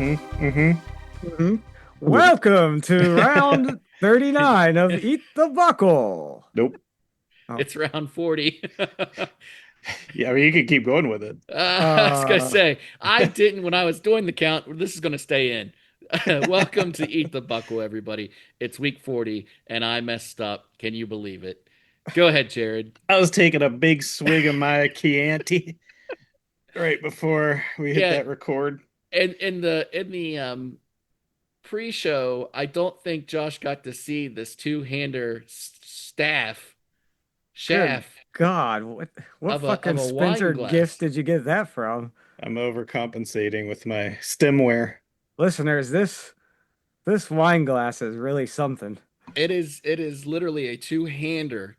Mm-hmm. Mhm. Ooh, Welcome to round 39 of Eat the Buckle. nope. Oh, It's round 40. Yeah, I mean, you could keep going with it. I was going to uh, say, I didn't when I was doing the count. This is going to stay in. Welcome to Eat the Buckle, everybody. It's week 40, and I messed up. Can you believe it? Go ahead, Jared. I was taking a big swig of my Chianti right before we hit Yeah, that record. and in the pre-show, I don't think Josh got to see this two-hander staff good shaft God. What of fucking a wine Spencer gift glass. did you get that from? I'm overcompensating with my stemware. Listeners, this wine glass is really something. It is literally a two-hander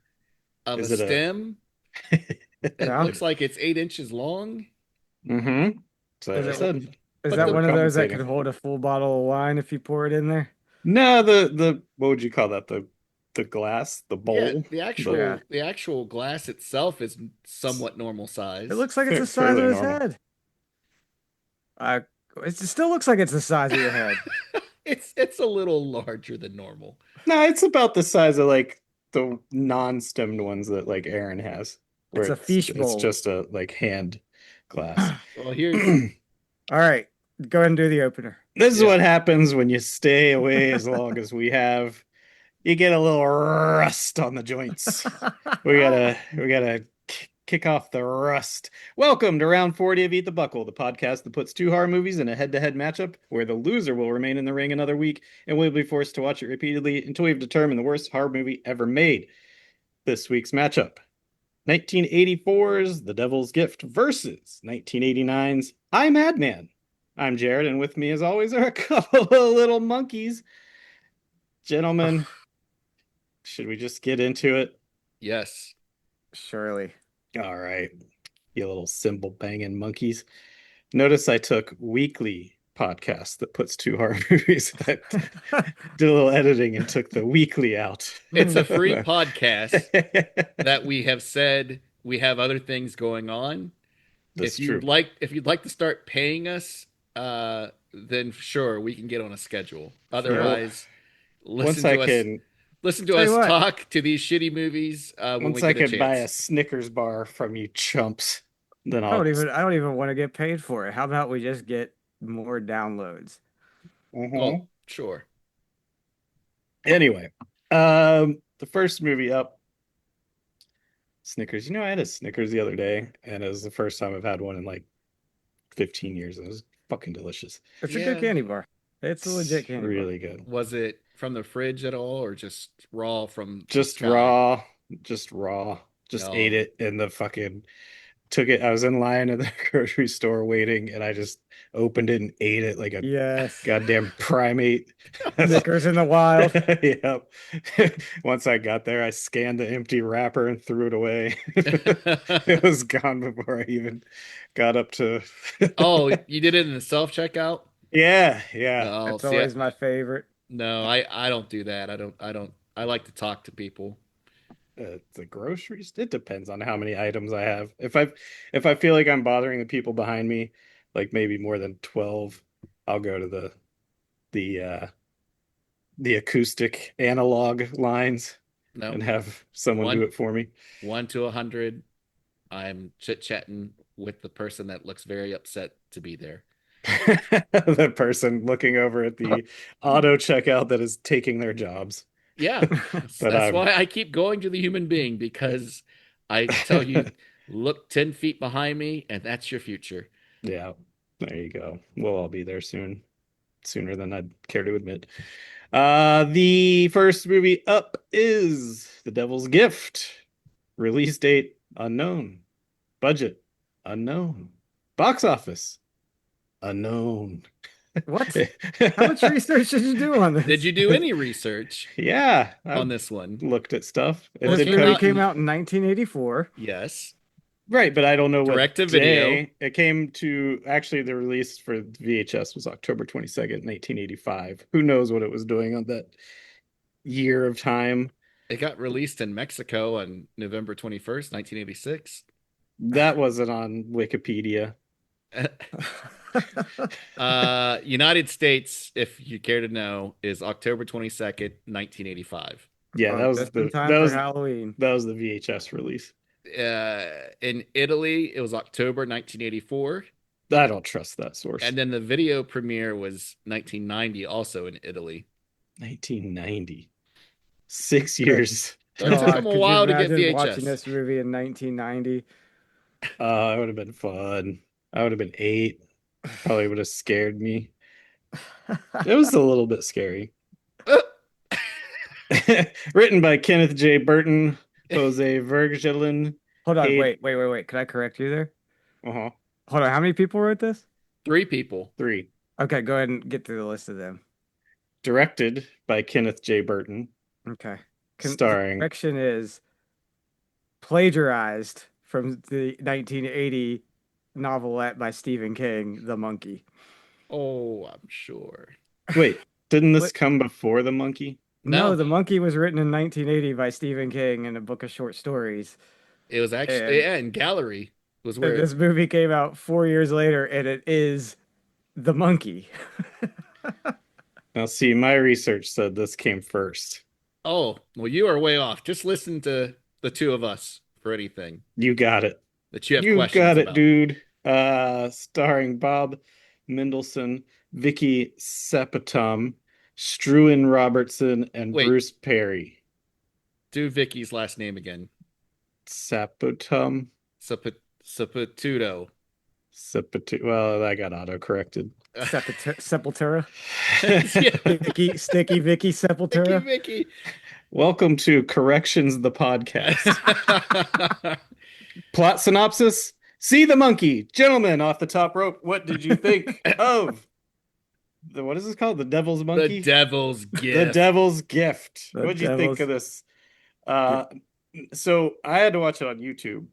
of a Is it a? stem. It Yeah. looks like it's 8 inches long. Mm-hmm. So Is I it said is But that the one of those that could overcompensating. hold a full bottle of wine if you pour it in there? No, the what would you call that? The glass, the Yeah, bowl, the the Yeah. actual the actual glass itself is it's somewhat normal It size. looks like it's the size of fairly his normal. head. Uh, it still looks like it's the size of your head. It's a little larger than normal. No, it's about the size of like the non-stemmed ones that like Aaron has, where It's a it's fish it's bowl. just a like hand glass. Well, here's This All right, go ahead and do the opener. is yeah. what happens when you stay away as long as we have. You get a little rust on the joints. We gotta kick off the rust. Welcome to round 40 of Eat the Buckle, the podcast that puts two horror movies in a head-to-head matchup where the loser will remain in the ring another week and we'll be forced to watch it repeatedly until we've determined the worst horror movie ever made. This week's matchup: 1984's The Devil's Gift versus 1989's I'm Madman. I'm Jared, and with me, as always, are a couple of little monkeys. Gentlemen, should we just get into it? Yes. Surely. All right, you little cymbal banging monkeys. Notice I took weekly podcast that puts two horror movies. I did a little editing and took the weekly out. It's a free podcast that we have said we have other things going on. That's true. If you'd like to start paying us, then sure, we can get on a schedule. Yeah, well, Otherwise, once listen I to us can, listen to Tell you us what, talk to these shitty movies when once we I get a could buy a chance. Snickers bar from you chumps, then I'll. I don't even want to get paid for it. How about we just get more downloads? Well, Mhm. sure. Anyway, the first movie up, Snickers. I had a Snickers the other day, and it was the first time I've had one in like 15 years. It was fucking delicious. It's a good Yeah. candy bar. It's a It's legit candy bar. really good. Was it from the fridge at all, or just raw from the Just sky? raw, just raw. Just ate No. it in the fucking took it. I was in line at the grocery store waiting, and I just opened it and ate it like a Yes. goddamn primate. Snickers in the wild. Yep. Once I got there, I scanned the empty wrapper and threw it away. It was gone before I even got up to. Oh, you did it in the self checkout? Yeah, yeah. Oh, That's see, always my favorite. no, I don't do that. I don't. I like to talk to people. The groceries. It depends on how many items I have. If I feel like I'm bothering the people behind me, like maybe more than 12, I'll go to the acoustic analog lines No, and have someone do one it for me. 1 to 100. I'm chit chatting with the person that looks very upset to be there. The person looking over at the auto checkout that is taking their jobs. Yeah, But that's I'm why I keep going to the human being because I tell you, look 10 feet behind me, and that's your future. yeah, there you go. We'll all be there soon, sooner than I'd care to admit. The first movie up is The Devil's Gift. Release date unknown. Budget unknown. Box office unknown. What? How much research did you do on Did this? you do any research Yeah, on I've this one? looked at stuff. It Well, it This came movie depends. out came in out in 1984. yes, Right, but I don't know what direct to video. day it came to. Actually, the release for VHS was October 22nd, 1985. Who knows what it was doing on that year of time? It got released in Mexico on November 21st, 1986. That wasn't on Wikipedia. United States, if you care to know, is October 22nd, 1985. Yeah, Oh, just in time for Halloween. that was the VHS release. In Italy, it was October 1984. I don't trust that source. And then the video premiere was 1990, also in Italy. 1990. 6 years. So it took them God, a could you while to get imagine watching VHS. this movie in 1990? It would have been fun. I would have been 8. Probably would have scared me. It was a little bit scary. Written by Kenneth J. Burton, Jose Vergelin, Hold on, Hayden. wait. Can I correct you there? Uh-huh. Hold on, how many people wrote this? 3 people. 3. Okay, go ahead and get through the list of them. Directed by Kenneth J. Burton, Okay. The starring. correction is plagiarized from the 1980 novelette by Stephen King, The Monkey. Oh, I'm sure. Wait, didn't this What? come before The Monkey? No, No, The Monkey was written in 1980 by Stephen King in a book of short stories. it was actually, And yeah, in Gallery was where this movie came out 4 years later, and it is The Monkey. Now, see, my research said this came first. Oh, well, you are way off. Just listen to the two of us for anything You got it. that you have You questions got it, about. dude. Starring Bob Mendelsohn, Vicky Sapatom, Struan Robertson, and Wait, Bruce Perry. do Vicky's last name again. Sapatom? Saputo. Well, I got auto-corrected. Sepultura. Yeah, Sticky Vicky Vicky, Sepultura. Vicky. Welcome to Corrections, the podcast. Plot synopsis. See the monkey. Gentlemen, off the top rope, what did you think of what is this called? The Devil's The Monkey? Devil's The Gift. Devil's Gift. The What'd you think Devil's of this? So I had to watch it on YouTube,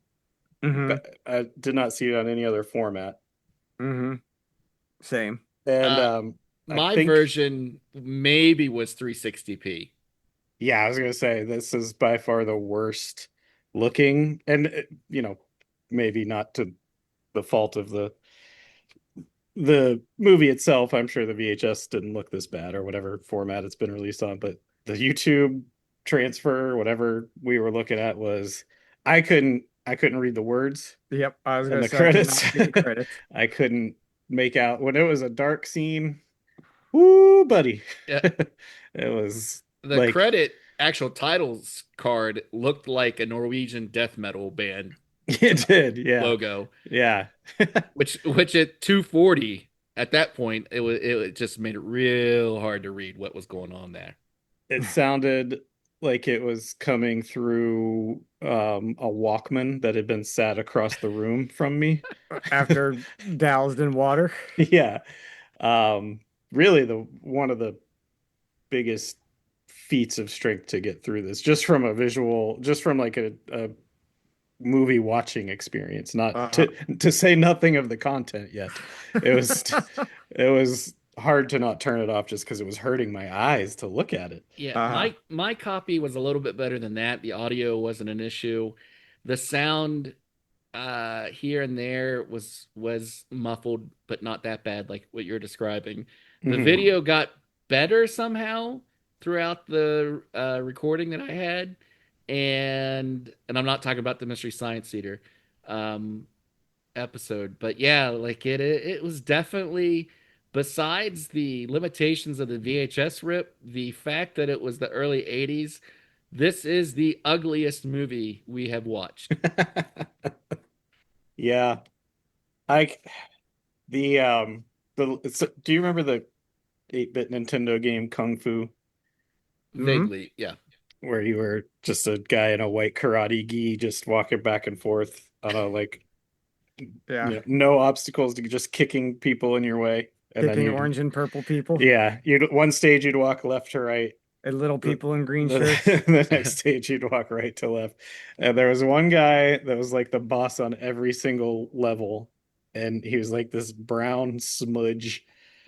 Mm-hmm. but I did not see it on any other format. Mm-hmm. Same. And Uh, I my think, version maybe was 360p. yeah, I was gonna say this is by far the worst looking, and maybe not to the fault of the movie itself. I'm sure the VHS didn't look this bad or whatever format it's been released on, but the YouTube transfer, whatever we were looking at, was I couldn't read the words Yep, I was and gonna the say I could credits. not see the credits. I couldn't make out when it was a dark scene. Woo, buddy. Yeah, It was the like credit actual titles card looked like a Norwegian death metal band it did. Yeah. logo, Yeah. which at 240 at that point it just made it real hard to read what was going on there. It sounded like it was coming through a Walkman that had been sat across the room from me. After doused in water. Yeah. Um, Really the one of the biggest feats of strength to get through this, just from a visual, just from like a movie watching experience, not Uh-huh. to say nothing of the content yet. It was it was hard to not turn it off just because it was hurting my eyes to look at it. Yeah, Uh-huh. my copy was a little bit better than that. The audio wasn't an issue. The sound here and there was muffled, but not that bad like what you're describing. The Mhm. video got better somehow throughout the recording that I had, and I'm not talking about the Mystery Science Theater um, episode, but yeah, like it was definitely, besides the limitations of the VHS rip, the fact that it was the early 80s, this is the ugliest movie we have watched. Yeah. I the do you remember the 8-bit Nintendo game Kung Fu, Mm-hmm. Vaguely, yeah. where you were just a guy in a white karate gi just walking back and forth on a like Yeah. no obstacles to just kicking people in your way, and then Kicking you'd orange and purple people yeah, you'd one stage you'd walk left to right. and little The, people in green the, shirts. the next stage you'd walk right to left. And there was one guy that was like the boss on every single level, and he was like this brown smudge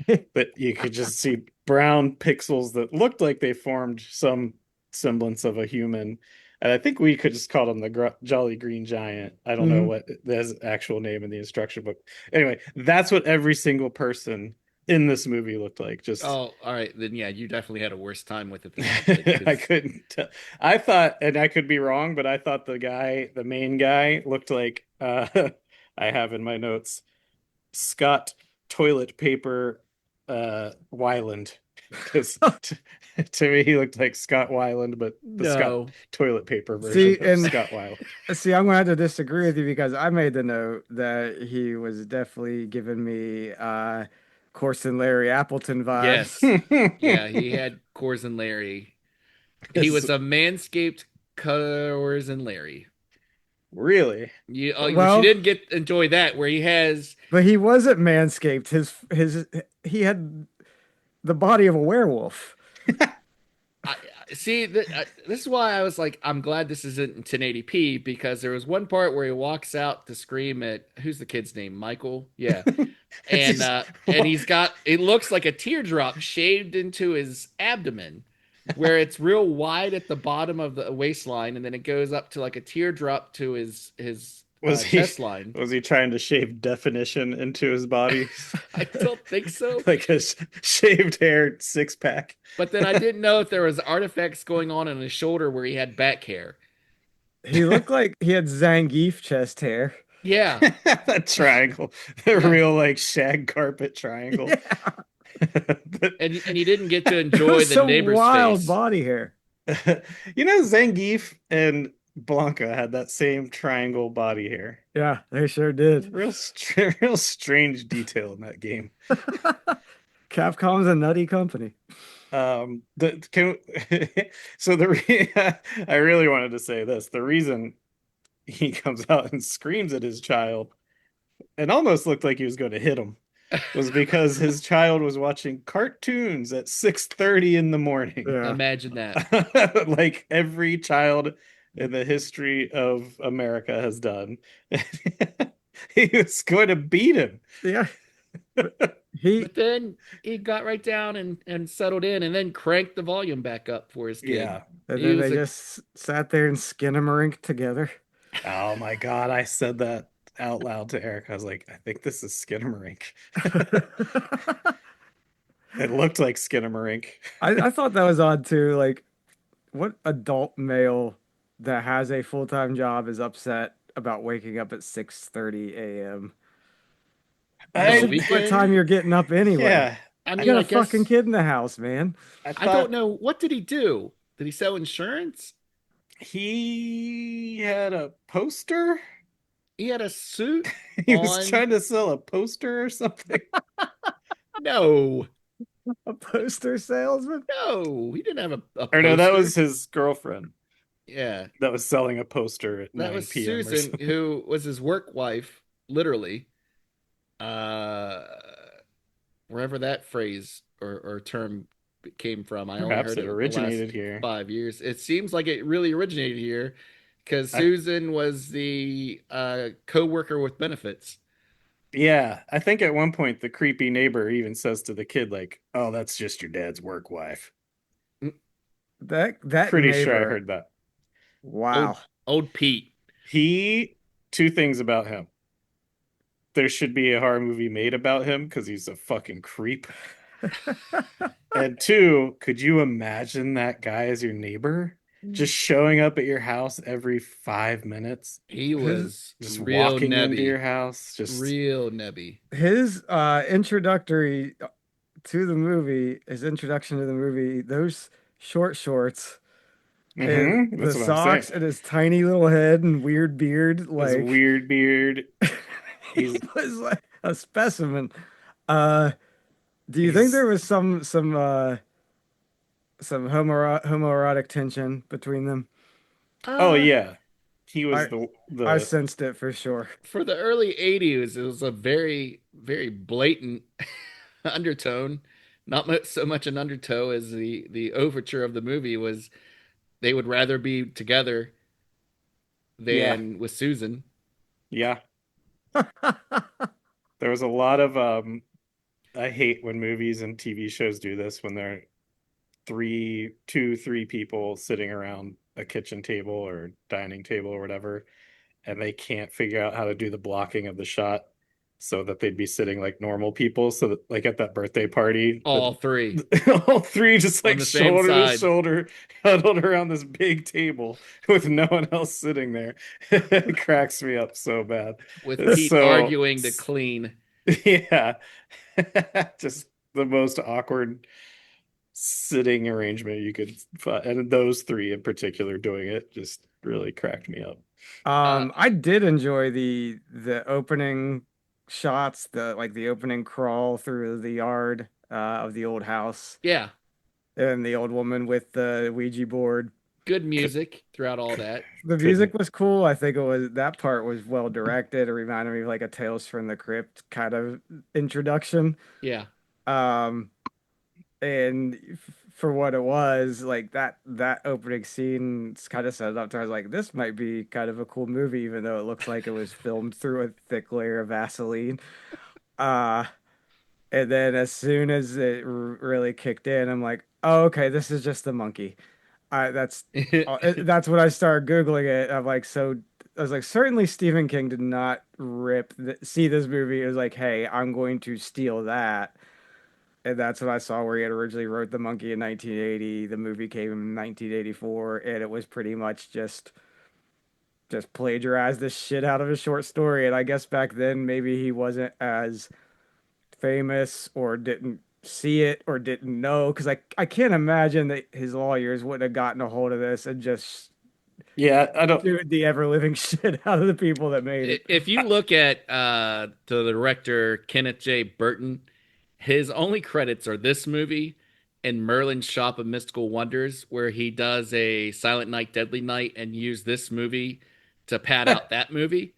that you could just see brown pixels that looked like they formed some semblance of a human. And I think we could just call him the Jolly Green Giant. I don't know Mhm. what his actual name in the instruction book. Anyway, that's what every single person in this movie looked like. Just Oh, all right. Then yeah, you definitely had a worse time with it than I did I because couldn't tell. I thought, and I could be wrong, but I thought the guy, the main guy, looked like I have in my notes Scott toilet paper Weiland. Because to me he looked like Scott Weiland, but the Scott no. toilet paper version See, of and Scott Weiland. see, I'm gonna have to disagree with you because I made the note that he was definitely giving me Corson Larry Appleton vibes. Yes. Yeah, he had Coors and Larry. He This was a manscaped Coors and Larry. really But you Well, didn't get enjoy that where he has. but he wasn't manscaped. His he had the body of a werewolf. I see that. This is why I was like, I'm glad this isn't in 1080p because there was one part where he walks out to scream at who's the kid's name, Michael? Yeah, it's and just he's got it looks like a teardrop shaved into his abdomen, where it's real wide at the bottom of the waistline, and then it goes up to like a teardrop to his was he chest line. was he trying to shave definition into his body? I don't think so. Like a shaved hair six pack. But then I didn't know if there was artifacts going on his shoulder where he had back hair. He looked like he had Zangief chest hair. Yeah, That triangle, the yeah. real like shag carpet triangle. Yeah, But And you didn't get to it enjoy was the some neighbor's wild face. body hair. Zangief and Blanca had that same triangle body hair. Yeah, they sure did. Real strange detail in that game. Capcom's a nutty company. The can so I really wanted to say this. The reason he comes out and screams at his child and almost looked like he was going to hit him was because his child was watching cartoons at 6:30 in the morning. Yeah. Imagine that. Like every child in the history of America has done. He was going to beat him. Yeah. He But then he got right down and settled in and then cranked the volume back up for his kid. Yeah. and He then was they a just sat there and skinamarink together. Oh my God, I said that out loud to Eric. I was like, I think this is Skinamarink. It looked like Skinamarink. I thought that was odd too. Like, what adult male that has a full-time job is upset about waking up at 6:30 a.m.? on This the I is what time weekend. you're getting up anyway. yeah, I You mean, got I a fucking guess kid in the house, man. I I don't thought know what did he do? Did he sell insurance? he had a poster. He had a suit He was on. trying to sell a poster or something. No, A poster salesman? no, he didn't have a Or no, that was poster. his girlfriend Yeah, that was selling a poster at that was 9 p.m. or Susan, something. who was his work wife, literally. Uh, Wherever that phrase or term came from. I only Perhaps heard it it the last originated here. 5 years. It seems like it really originated here because I Susan was the co-worker with benefits. Yeah, I think at one point the creepy neighbor even says to the kid, like, "Oh, that's just your dad's work wife." Mm, That Pretty sure I neighbor. heard that. Old Wow. old Pete. He, two things about him. There should be a horror movie made about him because he's a fucking creep. And two, could you imagine that guy as your neighbor? Just showing up at your house every 5 minutes, He His was just real walking into your nebby, house, just real nebby. his introductory to the movie, his introduction to the movie, those short shorts and the That's what I'm saying. socks and his tiny little head and weird beard, His like weird beard. he He's was like a specimen. Uh, do you think there he's was some homoerotic tension between them? Oh Uh, yeah. He was I I the sensed it for sure. for the early 80s, it was a very, very blatant undertone. So much an undertow as the overture of the movie was they would rather be together yeah. than with Susan. Yeah. There was a lot of I hate when movies and TV shows do this when they're three people sitting around a kitchen table or dining table or whatever, and they can't figure out how to do the blocking of the shot so that they'd be sitting like normal people. So that like at that birthday party, All three all three just on like the same shoulder to side shoulder huddled around this big table with no one else sitting there. It cracks me up so bad. with It's Pete so arguing to clean. yeah. Just the most awkward sitting arrangement you could find. And those three in particular doing it just really cracked me up. Uh, I did enjoy the opening shots, the opening crawl through the yard of the old house yeah, and the old woman with the Ouija board. good C- music throughout all c- that. The music couldn't. was cool. I think it was that part was well directed. It reminded me of like a Tales from the Crypt kind of introduction. Yeah. Um, and for what it was, like that opening scene kind of set it up to I was like, this might be kind of a cool movie, even though it looks like it was filmed through a thick layer of Vaseline. Uh, and then as soon as it really kicked in, I'm like, oh, okay, this is just the monkey. I that's what I started Googling it. I'm like, so I was like, certainly Stephen King did not see this movie. It was like, hey, I'm going to steal that. And that's what I saw where he had originally wrote The Monkey in 1980. The movie came in 1984, and it was pretty much just plagiarized the shit out of a short story. And I guess back then maybe he wasn't as famous or didn't see it or didn't know because I can't imagine that his lawyers wouldn't have gotten a hold of this and just Yeah, I don't. sued the ever living shit out of the people that made it. If you look at the director Kenneth J. Burton, his only credits are this movie and Merlin's Shop of Mystical Wonders, where he does a Silent Night, Deadly Night and use this movie to pad out that movie.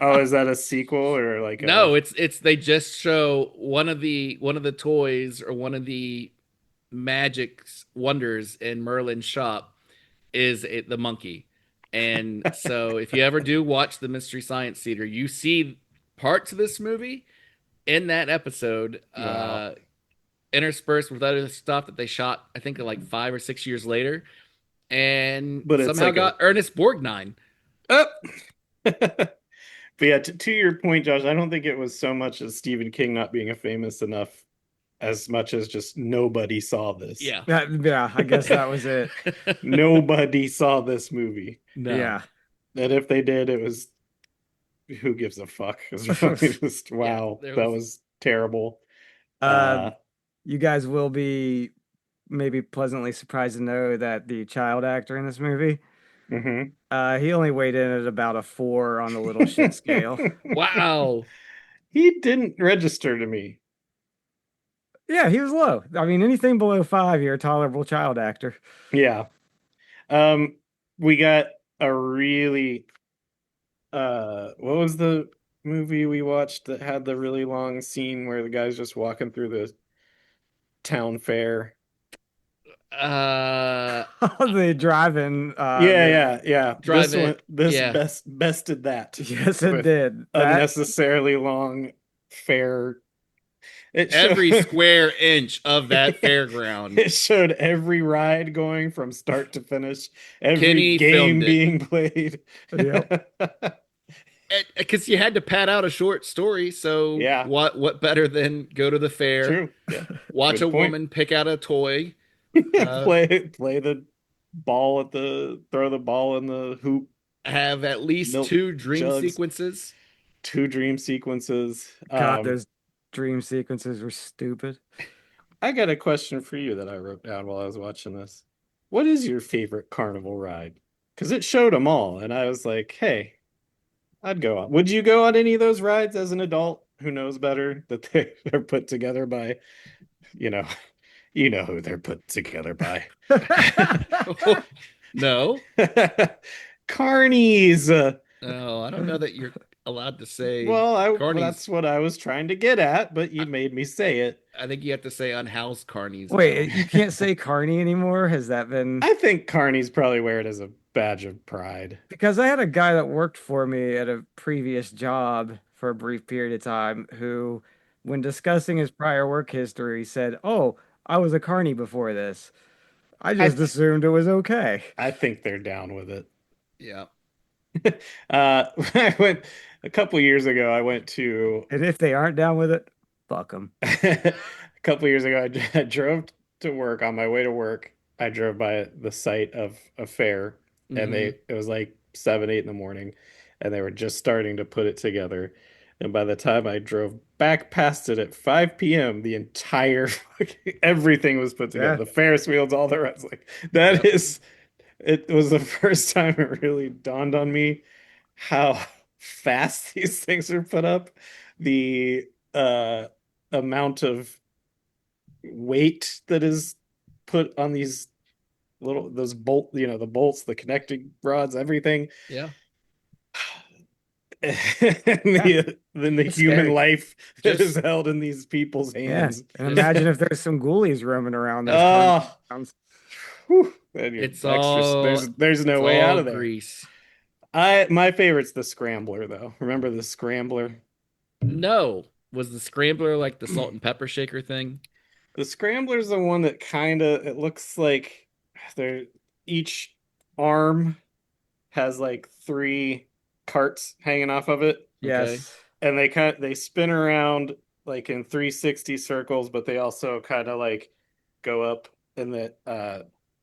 Oh, is that a sequel or like a? No, it's they just show one of the toys or one of the magic wonders in Merlin's shop is the monkey. And so if you ever do watch the Mystery Science Theater, you see parts of this movie in that episode, Wow. interspersed with other stuff that they shot, I think like 5 or 6 years later, and But it's somehow like a. got Ernest Borgnine. Oh! But yeah, to your point, Josh, I don't think it was so much as Stephen King not being a famous enough as much as just nobody saw this. Yeah. Yeah, I guess that was it. Nobody saw this movie. No. Yeah. And if they did, it was who gives a fuck? It's really just Yeah. wow, There that was was terrible. Uh, Uh you guys will be maybe pleasantly surprised to know that the child actor in this movie, mhm. he only weighed in at about a 4 on the little shit scale. wow. He didn't register to me. Yeah, he was low. I mean, anything below 5, you're a tolerable child actor. Yeah. Um, we got a really what was the movie we watched that had the really long scene where the guy's just walking through the town fair? Uh The driving, Yeah, yeah, yeah. drive it. This Yeah. bested that yes, it with did. That unnecessarily long fair. It Every showed square inch of that fairground. it showed every ride going from start to finish, every Kenny filmed game it. being played. Yep. Because you had to pad out a short story, so Yeah, what better than go to the fair, true. Yeah, watch a good point. woman pick out a toy, uh, Play the ball at the throw the ball in the hoop, have at least milk two dream jugs, sequences. two dream sequences. God, those dream sequences were stupid. I got a question for you that I wrote down while I was watching this. What is your favorite carnival ride? Because it showed them all, and I was like, hey, I'd go on. Would you go on any of those rides as an adult who knows better that they're put together by, you know, you know who they're put together by. No, Carnies. no, I don't know that you're allowed to say Well, carnies. that's what I was trying to get at, but I, you made me say it. I think you have to say unhoused carnies now. Wait, you can't say Carney anymore? Has that been? I think Carnies probably wear it as a badge of pride. Because I had a guy that worked for me at a previous job for a brief period of time who, when discussing his prior work history, said, "Oh, I was a carny before this. I I just th assumed it was okay. I think they're down with it. Yeah. I went a couple years ago. I went to And if they aren't down with it, fuck them. a couple years ago. I drove to work. On my way to work, I drove by the site of a fair, and Hmm. it was like 7, 8 in the morning, and they were just starting to put it together. And by the time I drove back past it at 5 p.m., the entire everything was put together. Yeah, The Ferris wheels, all the rest. Like that Yep. is, it was the first time it really dawned on me how fast these things are put up. The amount of weight that is put on these those the bolts, the connecting rods, everything. Yeah. And yeah, then the it's human scary. life that is Just held in these people's Yeah, hands. and just imagine if there's some ghoulies roaming around those carnival Oh, grounds. whew, then you're it's extra. all There's it's no way all out of there. grease. My favorite's the scrambler though. Remember the scrambler? No. Was the scrambler like the salt and pepper shaker thing? The scrambler's the one that kind of it looks like they're each arm has like three carts hanging off of it, Okay. Yes, and they spin around like in 360 circles, but they also kind of like go up in the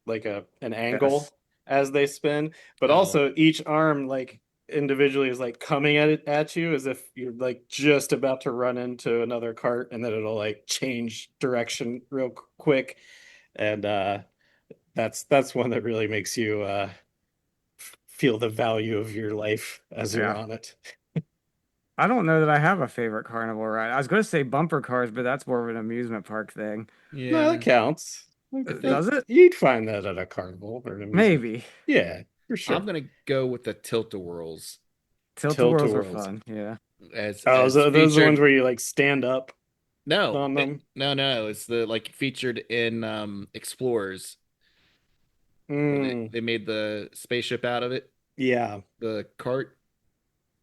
like a an yes. angle as they spin, but Oh, also each arm like individually is like coming at you as if you're like just about to run into another cart, and then it'll like change direction real quick. And that's one that really makes you feel the value of your life as you're Yeah. on it. I don't know that I have a favorite carnival ride. I was going to say bumper cars, but that's more of an amusement park thing. No, that yeah. counts. I think Does it? you'd find that at a carnival or an amusement. Maybe. Yeah, for I'm sure. gonna go with the tilt-a-whirls Tilt-a-whirls are Tilt-a-whirls. fun. Yeah. Oh, as so those are the ones featured. where you like stand up No, on them. no. It's the like featured in Explorers where Mm, they made the spaceship out of it, yeah. the cart.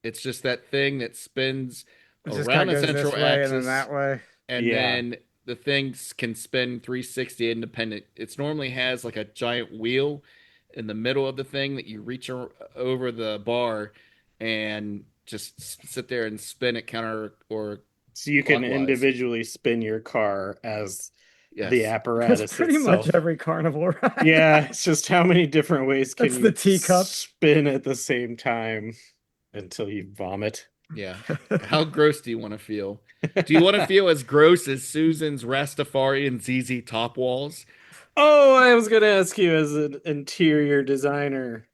It's just that thing that spins It just kind around of a goes central this way and then axis, that way. and Yeah. then the things can spin 360 independent. It's normally has like a giant wheel in the middle of the thing that you reach over the bar and just sit there and spin it counter or So you can clockwise. individually spin your car as the Yes. That's apparatus pretty much itself. every carnival ride. Yeah, it's just how many different ways can That's the you teacup. spin at the same time until you vomit? Yeah. How gross do you want to feel? Do you want to feel as gross as Susan's Rastafarian ZZ Top walls? Oh, I was going to ask you as an interior designer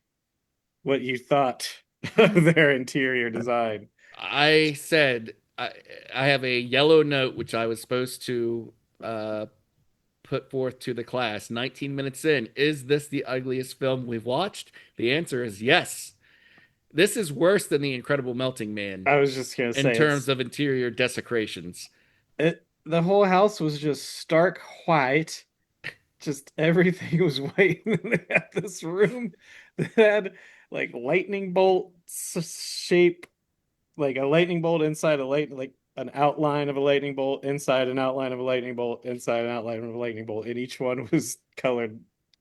what you thought of their interior design. I said I have a yellow note which I was supposed to uh, put forth to the class 19 minutes in. Is this the ugliest film we've watched? The answer is yes. This is worse than The Incredible Melting Man I was just going to in say terms of interior desecrations. the whole house was just stark white. Just everything was white. And then they had this room that had like lightning bolt shape, like a lightning bolt inside a like an outline of a lightning bolt inside an outline of a lightning bolt inside an outline of a lightning bolt, and each one was colored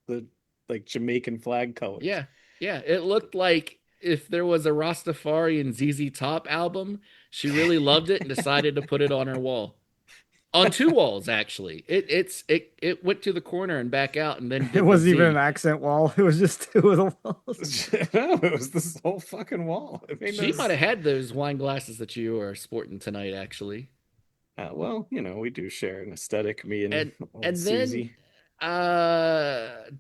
the like Jamaican flag colors. Yeah, yeah. It looked like if there was a Rastafarian ZZ Top album, she really loved it and decided to put it on her wall. On two walls, actually. It went to the corner and back out and then It did the wasn't even an Z. accent wall. It was just two of the walls. No, it was this whole fucking wall. It made She no. might have had those wine glasses that you are sporting tonight, actually. Well, we do share an aesthetic, me and And old and then Susie.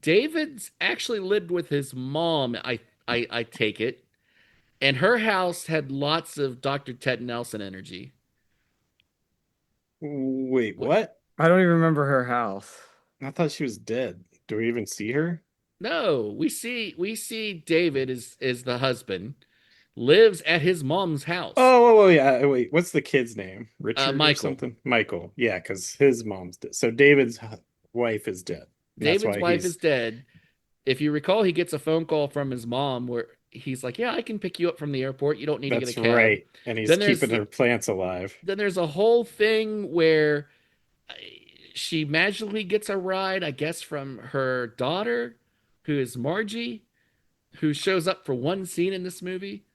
David's actually lived with his mom, I take it. And her house had lots of Dr. Ted Nelson energy. Wait, What? what? I don't even remember her house. I thought she was dead. Do we even see her? No, we see David is the husband, lives at his mom's house. Oh, yeah. Wait, what's the kid's name? Richard or Michael. something? Michael. Yeah, because his mom's dead. So David's wife is dead. And that's David's why wife he's. is dead. If you recall, he gets a phone call from his mom where he's like, "Yeah, I can pick you up from the airport. You don't need to get a That's cab." right. And he's Then keeping there's her plants alive. then there's a whole thing where she magically gets a ride, I guess, from her daughter, who is Margie, who shows up for one scene in this movie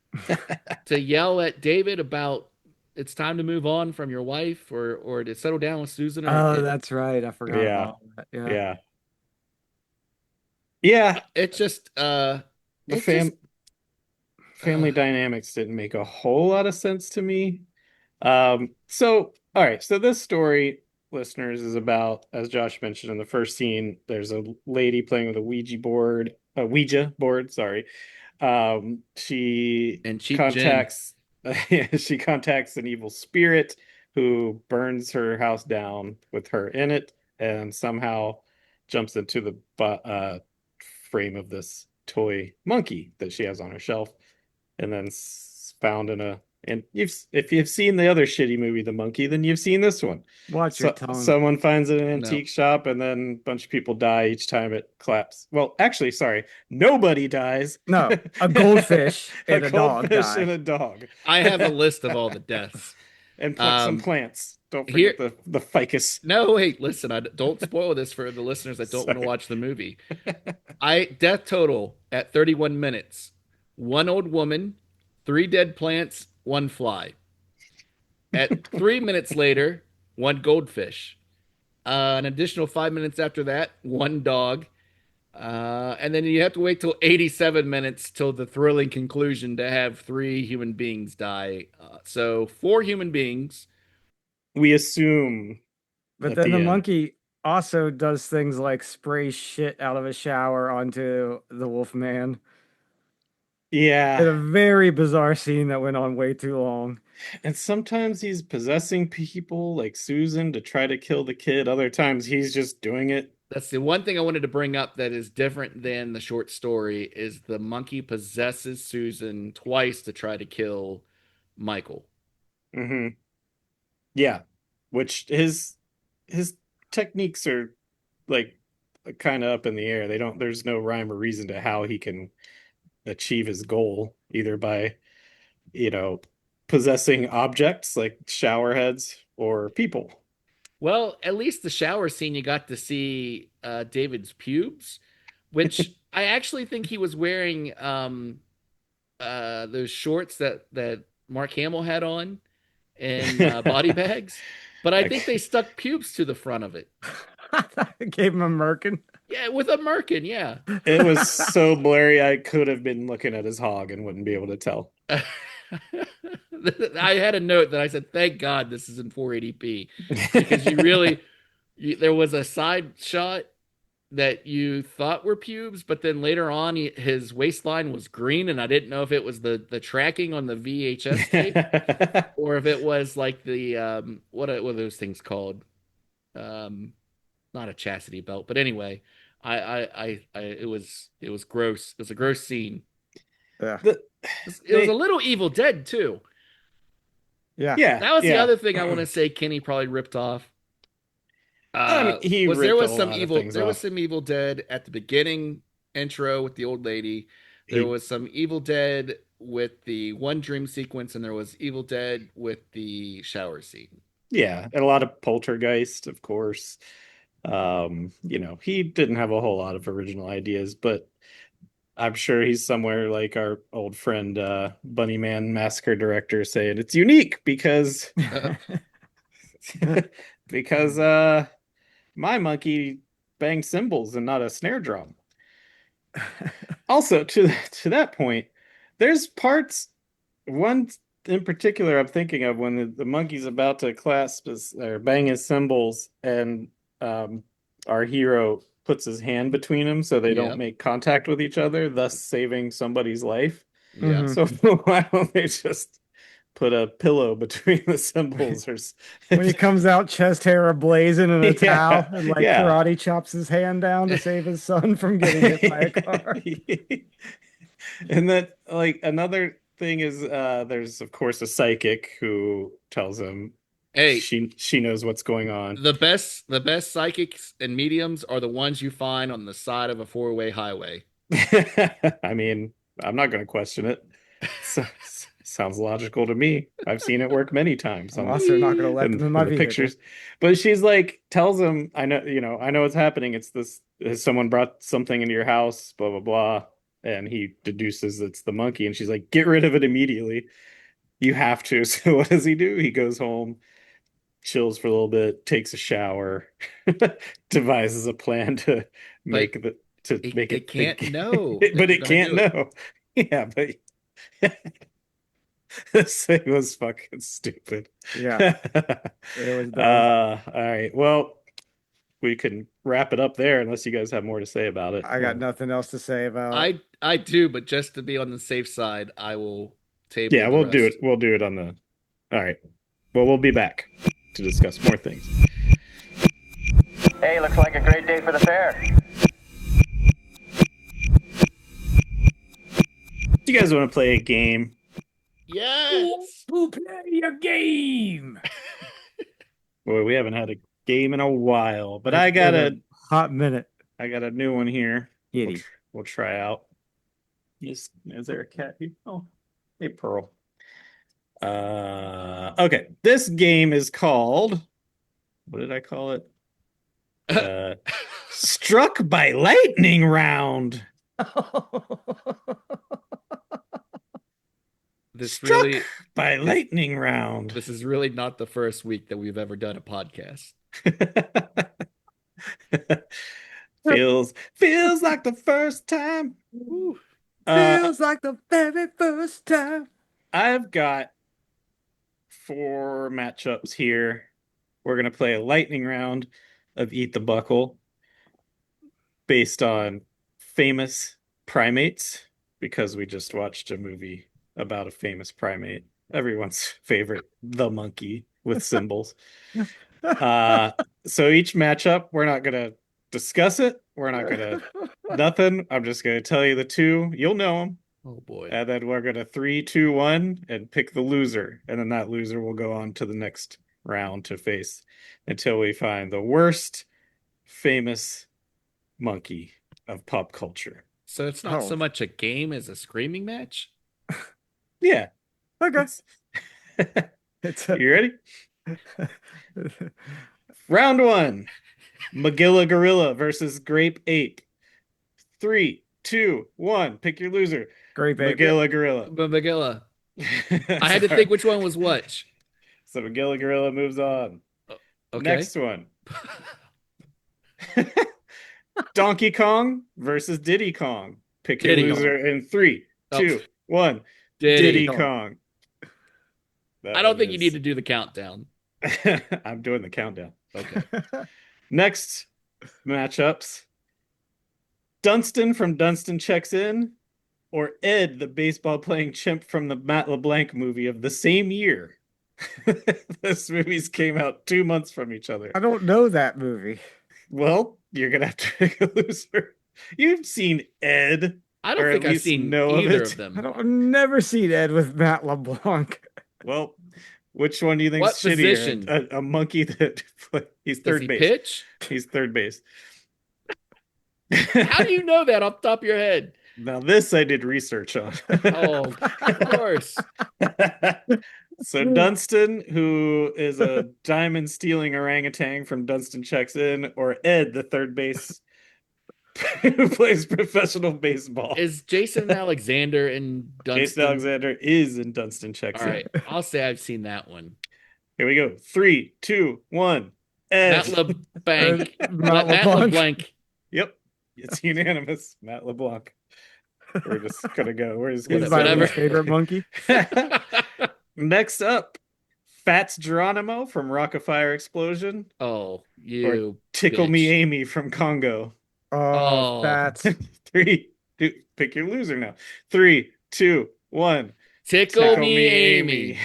to yell at David about it's time to move on from your wife or to settle down with Susan or Oh, that's right. I forgot Yeah, about that. Yeah. yeah, yeah. it just The it just uh family dynamics didn't make a whole lot of sense to me. So all right, so this story, listeners, is about, as Josh mentioned in the first scene, there's a lady playing with a Ouija board, sorry. She and cheap gin. contacts she contacts an evil spirit who burns her house down with her in it and somehow jumps into the frame of this toy monkey that she has on her shelf and then found in a and if you've seen the other shitty movie The Monkey, then you've seen this one. Watch your So tongue. someone finds it in an No. antique shop and then a bunch of people die each time it claps. Well, actually, sorry, nobody dies. No, a goldfish A and a dog goldfish and die. a dog. I have a list of all the deaths. And some Um plants. Don't here forget the ficus. no, wait, listen, I don't spoil this for the listeners that don't want to Sorry. watch the movie. I death total at 31 minutes. One old woman, three dead plants, one fly. At 3 minutes later, one goldfish. An additional 5 minutes after that, one dog. And then you have to wait till 87 minutes till the thrilling conclusion to have three human beings die. So four human beings. We assume But at then the the end. monkey also does things like spray shit out of a shower onto the wolf man. In Yeah. a very bizarre scene that went on way too long. And sometimes he's possessing people like Susan to try to kill the kid. Other times he's just doing it. That's the one thing I wanted to bring up that is different than the short story is the monkey possesses Susan twice to try to kill Michael. Hmm. Yeah. Which his techniques are like kind of up in the air. They don't there's no rhyme or reason to how he can achieve his goal, either by, you know, possessing objects like shower heads or people. Well, at least the shower scene you got to see David's pubes, which I actually think he was wearing those shorts that Mark Hamill had on in body bags, but I think they stuck pubes to the front of it. Gave him a merkin. Yeah, with a merkin, yeah. It was so blurry I could have been looking at his hog and wouldn't be able to tell. I had a note that I said, "Thank God this is in 480p," because you really there was a side shot that you thought were pubes, but then later on his waistline was green, and I didn't know if it was the tracking on the VHS tape or if it was like the what are those things called? Um, Not a chastity belt, but anyway, it was gross. It was a gross scene. Yeah. The, It was a they little Evil Dead too. Yeah. yeah, That was the yeah. other thing I want to say. Kenny probably ripped off. I mean, he Was there ripped a was some lot of evil things there was off. some Evil Dead at the beginning intro with the old lady. There He was some Evil Dead with the one dream sequence, and there was Evil Dead with the shower scene. yeah, and a lot of poltergeist, of course. He didn't have a whole lot of original ideas, but I'm sure he's somewhere like our old friend Bunny Man Massacre director saying it's unique because because my monkey banged cymbals and not a snare drum. Also, to that point, there's parts one in particular I'm thinking of when the monkey's about to clasp his or bang his cymbals and um, our hero puts his hand between them so they don't Yep. make contact with each other, thus saving somebody's life. Yep. Mhm. So why don't they just put a pillow between the cymbals or When he comes out, chest hair ablazing in a towel, yeah, and like yeah. karate chops his hand down to save his son from getting hit by a car. And then like another thing is there's of course a psychic who tells him Hey, she knows what's going on. the best psychics and mediums are the ones you find on the side of a four-way highway. I mean, I'm not going to question it. So, sounds logical to me. I've seen it work many times I'm on also not going to let them in my the vehicle. pictures. But she's like, tells him, I know what's happening. It's this, someone brought something into your house, blah, blah, blah. And he deduces it's the monkey. And she's like, get rid of it immediately. You have to. So what does he do? He goes home, chills for a little bit, takes a shower, devises a plan to But make the to make it it can't think, know that but you're it gonna can't do it. know. Yeah, but this thing was fucking stupid. Yeah, it was dumb. All right. Well, we can wrap it up there unless you guys have more to say about it. I got Well, nothing else to say about. I do, but just to be on the safe side, I will yeah, table the we'll do it. rest. We'll do it on the. All right. Well, we'll be back to discuss more things. Hey, looks like a great day for the fair. Do you guys want to play a game? Yes. To play a game. Boy, we haven't had a game in a while, but It's been a hot minute. I got a new one here. Kitty. We'll try out. Is there a cat here? Oh, hey, Pearl. Okay. This game is called, what did I call it? Struck by Lightning Round. This Struck really by Lightning Round. this is really not the first week that we've ever done a podcast. feels like the first time. Woo. Feels like the very first time. I've got 4 matchups here. We're gonna play a lightning round of Eat the Buckle based on famous primates because we just watched a movie about a famous primate, everyone's favorite, the monkey with symbols. So each matchup, we're not gonna discuss it. We're not gonna nothing. I'm just gonna tell you the 2. You'll know them. Oh boy. And then we're gonna 3, 2, 1 and pick the loser. And then that loser will go on to the next round to face until we find the worst famous monkey of pop culture. So it's not so much a game as a screaming match? Yeah. Okay. You ready? Round 1. Magilla Gorilla versus Grape Ape. 3, 2, 1. Pick your loser. Grape Ape. Magilla Gorilla. But Magilla. I had to think which one was which. So Magilla Gorilla moves on. Okay. Next one. Donkey Kong versus Diddy Kong. Pick your Diddy loser in 3, 2, 1. Diddy. Diddy Kong. I don't think you need to do the countdown. I'm doing the countdown. Okay. Next matchups. Dunstan from Dunstan Checks In or Ed, the baseball playing chimp from the Matt LeBlanc movie of the same year. Those movies came out 2 months from each other. I don't know that movie. Well, you're gonna have to pick a loser. You've seen Ed. I don't think I've seen either of them. I've never seen Ed with Matt LeBlanc. Well, which one do you think What is shittier? position? A monkey that he's Does third he base. pitch? He's third base. How do you know that off the top of your head? Now this I did research on. Oh, of course. So Dunstan, who is a diamond stealing orangutan from Dunstan Checks In, or Ed, the third base who plays professional baseball. Is Jason Alexander in Dunstan? Jason Alexander is in Dunstan Checks All In. right, I'll say I've seen that one. Here we go. 3, 2, 1. Ed. Matt LeBlanc. Matt Matt LeBlanc. LeBlanc. Yep. It's unanimous. Matt LeBlanc. We're just gonna go. We're just He's gonna my Whatever. least favorite monkey. Next up, Fats Geronimo from Rockafire Explosion. Oh, you Tickle bitch. Me Amy from Congo. Oh, that's 3, 2, pick your loser now. 3, 2, 1. Tickle Me Amy.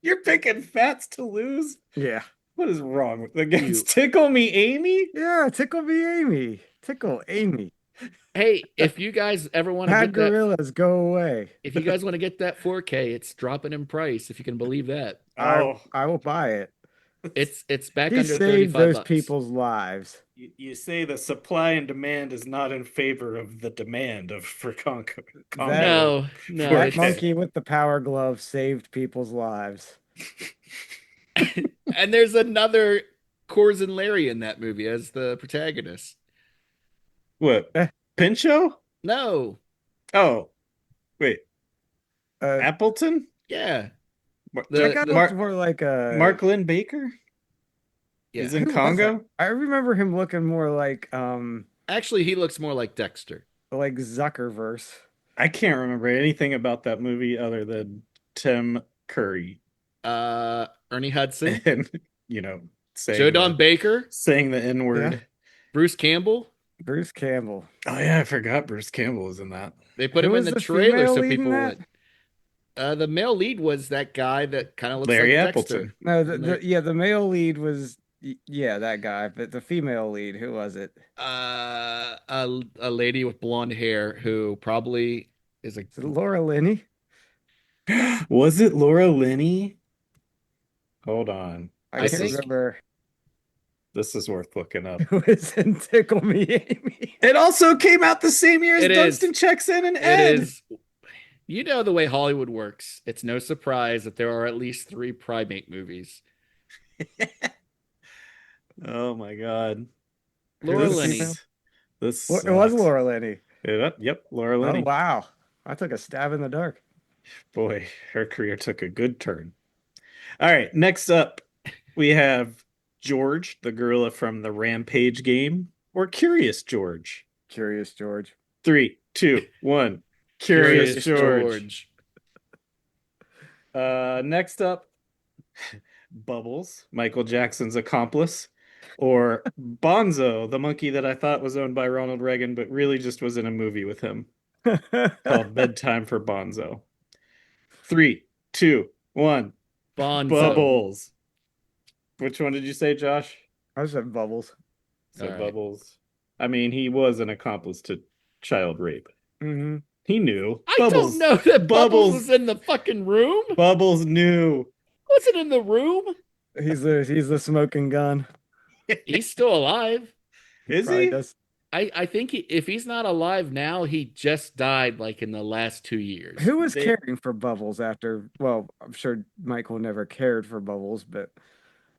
You're picking Fats to lose? yeah. What is wrong with against Tickle Me Amy? Yeah, tickle me Amy. Tickle Amy. Hey, if you guys ever want to Bad get that, gorillas, go away. if you guys want to get that 4K, it's dropping in price. If you can believe that. Oh, I will buy it. It's back He under saved 35 those bucks. people's lives. You say the supply and demand is not in favor of the demand for That Congo. No, no, that it's monkey with the power glove saved people's lives. and there's another Coors and Larry in that movie as the protagonist. What? Eh, Pinchot? No, Oh, wait. Uh, Appleton? yeah, that the guy the looks Mark more like a. Mark Lynn Baker is yeah. in Who was that? Congo? I remember him looking more Actually, he looks more like Dexter. like Zuckerverse. I can't remember anything about that movie other than Tim Curry Ernie Hudson, and Joe saying Don the Baker, saying the N Yeah, word. Bruce Campbell. Bruce Campbell. Oh yeah, I forgot Bruce Campbell was in that. They put Who him in was the the trailer female so lead in people that? would. The male lead was that guy that kind of looks Larry like Appleton. Dexter. No, And there- the male lead was yeah, that guy, but the female lead, who was it? a lady with blonde hair who probably is a Is it Laura Linney? Was it Laura Linney? Hold on. I I can't think remember This is worth looking up. who was in Tickle Me Amy. It also came out the same year as it Dunstan is. Checks In and It Ed. is. You know the way Hollywood works. It's no surprise that there are at least 3 primate movies. Oh my God. Who Laura was the Linney. female? This Well, it was sucks. Laura Linney. Yep, Laura Oh Linney. wow. I took a stab in the dark. Boy, her career took a good turn. All right, next up, we have George, the gorilla from the Rampage game, or Curious George. Curious George. 3, 2, 1. Curious Curious George. Next up, Bubbles, Michael Jackson's accomplice, or Bonzo, the monkey that I thought was owned by Ronald Reagan, but really just was in a movie with him called Bedtime for Bonzo. 3, 2, 1. Bonzo. Bubbles. Which one did you say, Josh? I said Bubbles. So All right. Bubbles. I mean, he was an accomplice to child rape. Mm-hmm. He knew. I Bubbles. don't know that Bubbles Bubbles. was in the fucking room. Bubbles knew. Wasn't in the room. He's the smoking gun. He's still alive. Is Probably he? does. I think if he's not alive now, he just died like in the last 2 years. Who was They- caring for Bubbles after? Well, I'm sure Michael never cared for Bubbles, but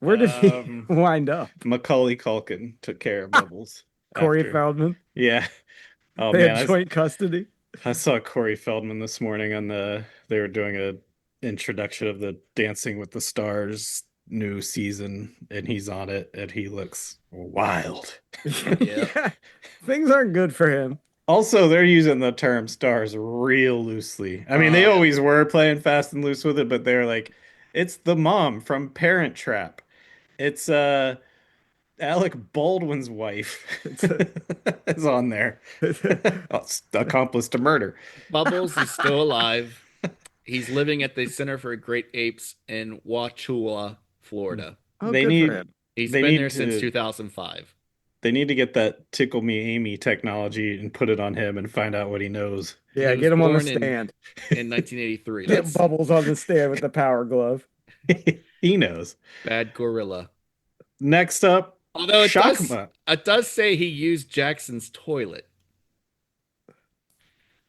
where did he wind up? Macaulay Culkin took care of Bubbles. Corey after. Feldman. Yeah. Oh They man, had joint custody. I saw Corey Feldman this morning on they were doing a introduction of the Dancing with the Stars new season, and he's on it, and he looks wild. Yeah, things aren't good for him. Also, they're using the term stars real loosely. I mean, they Yeah. always were playing fast and loose with it, but they're like, it's the mom from Parent Trap. It's Alec Baldwin's wife is on there. Accomplice to murder. Bubbles is still alive. He's living at the Center for Great Apes in Wauchula, Florida. Oh, They good need- for him. He's They been need there since to- 2005. They need to get that Tickle Me Amy technology and put it on him and find out what he knows. Yeah, He was get him on the born in- stand. In 1983. Get That's Bubbles on the stand with the power glove. He knows. bad gorilla. Next up, Although Shakma. it does say he used Jackson's toilet.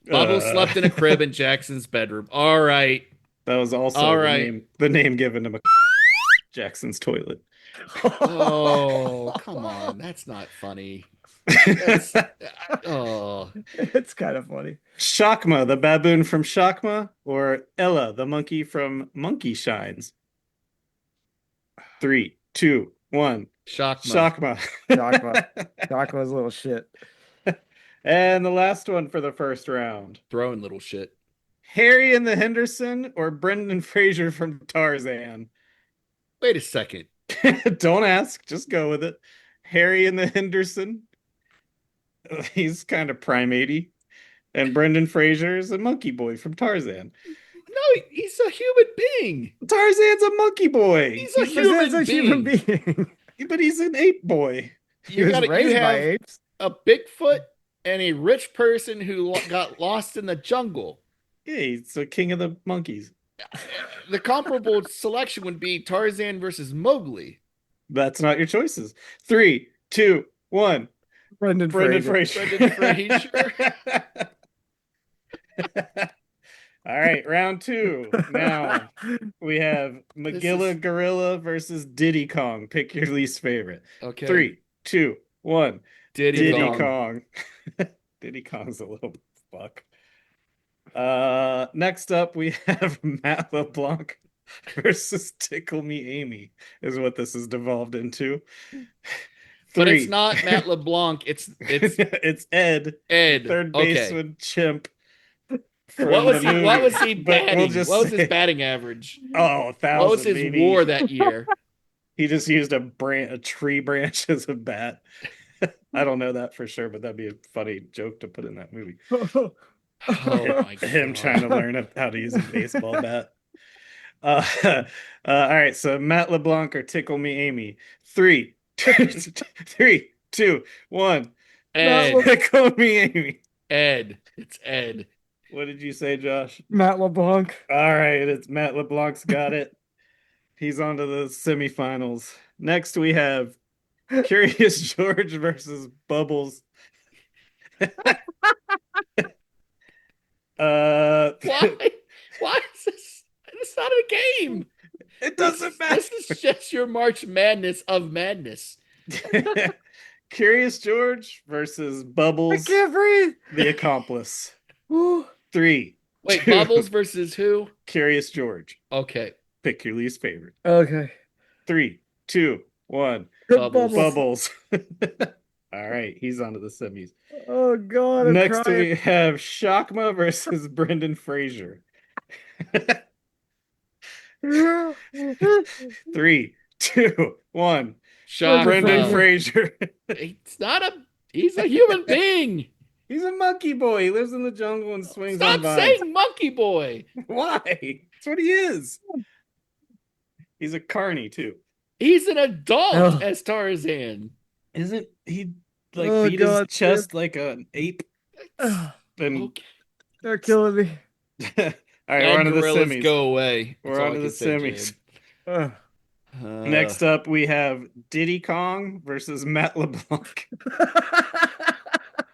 Bubbles slept in a crib in Jackson's bedroom. All right. That was also All the right. name given to Jackson's toilet. Oh, come on. That's not funny. Oh, It's kind of funny. Shakma, the baboon from Shakma, or Ella, the monkey from Monkey Shines. 3, 2, 1. shock. Shakma. Chocola's little shit. And the last one for the first round. Throwing little shit. Harry and the Henderson or Brendan Fraser from Tarzan? Wait a second. Don't ask, just go with it. Harry and the Henderson. He's kind of primatey. And Brendan Fraser is a monkey boy from Tarzan. No, he's a human being. Tarzan's a monkey boy. He's a Because that's human a being. human being. But he's an ape boy. He was You raised by have apes. a Bigfoot and a rich person who got lost in the jungle. Yeah, he's the king of the monkeys. The comparable selection would be Tarzan versus Mowgli. That's not your choices. 3, 2, 1. Brendan Brendan Fraser. Fraser. Brendan Fraser. All right, round 2. Now we have Magilla Gorilla versus Diddy Kong. Pick your least favorite. Okay. 3, 2, 1. Diddy Diddy Kong. Kong. Diddy Kong's a little fuck. Next up we have Matt LeBlanc versus Tickle Me Amy is what this has devolved into. But 3. it's not Matt LeBlanc. It's It's Ed, Ed. third Okay. baseman chimp. What was he? What was he But batting? we'll just what was his say- batting average? Oh, 1,000. What was his maybe. WAR that year? He just used a tree branch as a bat. I don't know that for sure, but that'd be a funny joke to put in that movie. Oh my god! Him trying to learn how to use a baseball bat. All right, so Matt LeBlanc or Tickle Me Amy. 3, 2, 1. Ed. Tickle Me Amy. Ed. It's Ed. What did you say, Josh? Matt LeBlanc. All right, it's Matt LeBlanc's got it. He's on to the semifinals. Next, we have Curious George versus Bubbles. Why? Why is this? It's not a game. It doesn't matter. This is just your March Madness of madness. Curious George versus Bubbles, I can't breathe. the accomplice. Ooh. 3. Wait, 2, Bubbles versus who? Curious George. Okay. Pick your least favorite. Okay. 3, 2, 1. Bubbles. Bubbles. All right, he's on to the semis. Oh God. I'm Next crying. we have Shakma versus Brendan Fraser. 3, 2, 1. Shock. Brendan Fraser. It's not a. He's a human being. He's a monkey boy. He lives in the jungle and swings Stop on vines. saying monkey boy. Why? That's what he is. He's a carny too. He's an adult Oh. as Tarzan. Isn't he like Oh, beat God, his chest like an ape? Ugh, And Okay. they're killing me. all right, And we're on to the gorillas semis. go away. That's We're all on I to the can say, semis. Ugh. Jade. Next up, we have Diddy Kong versus Matt LeBlanc.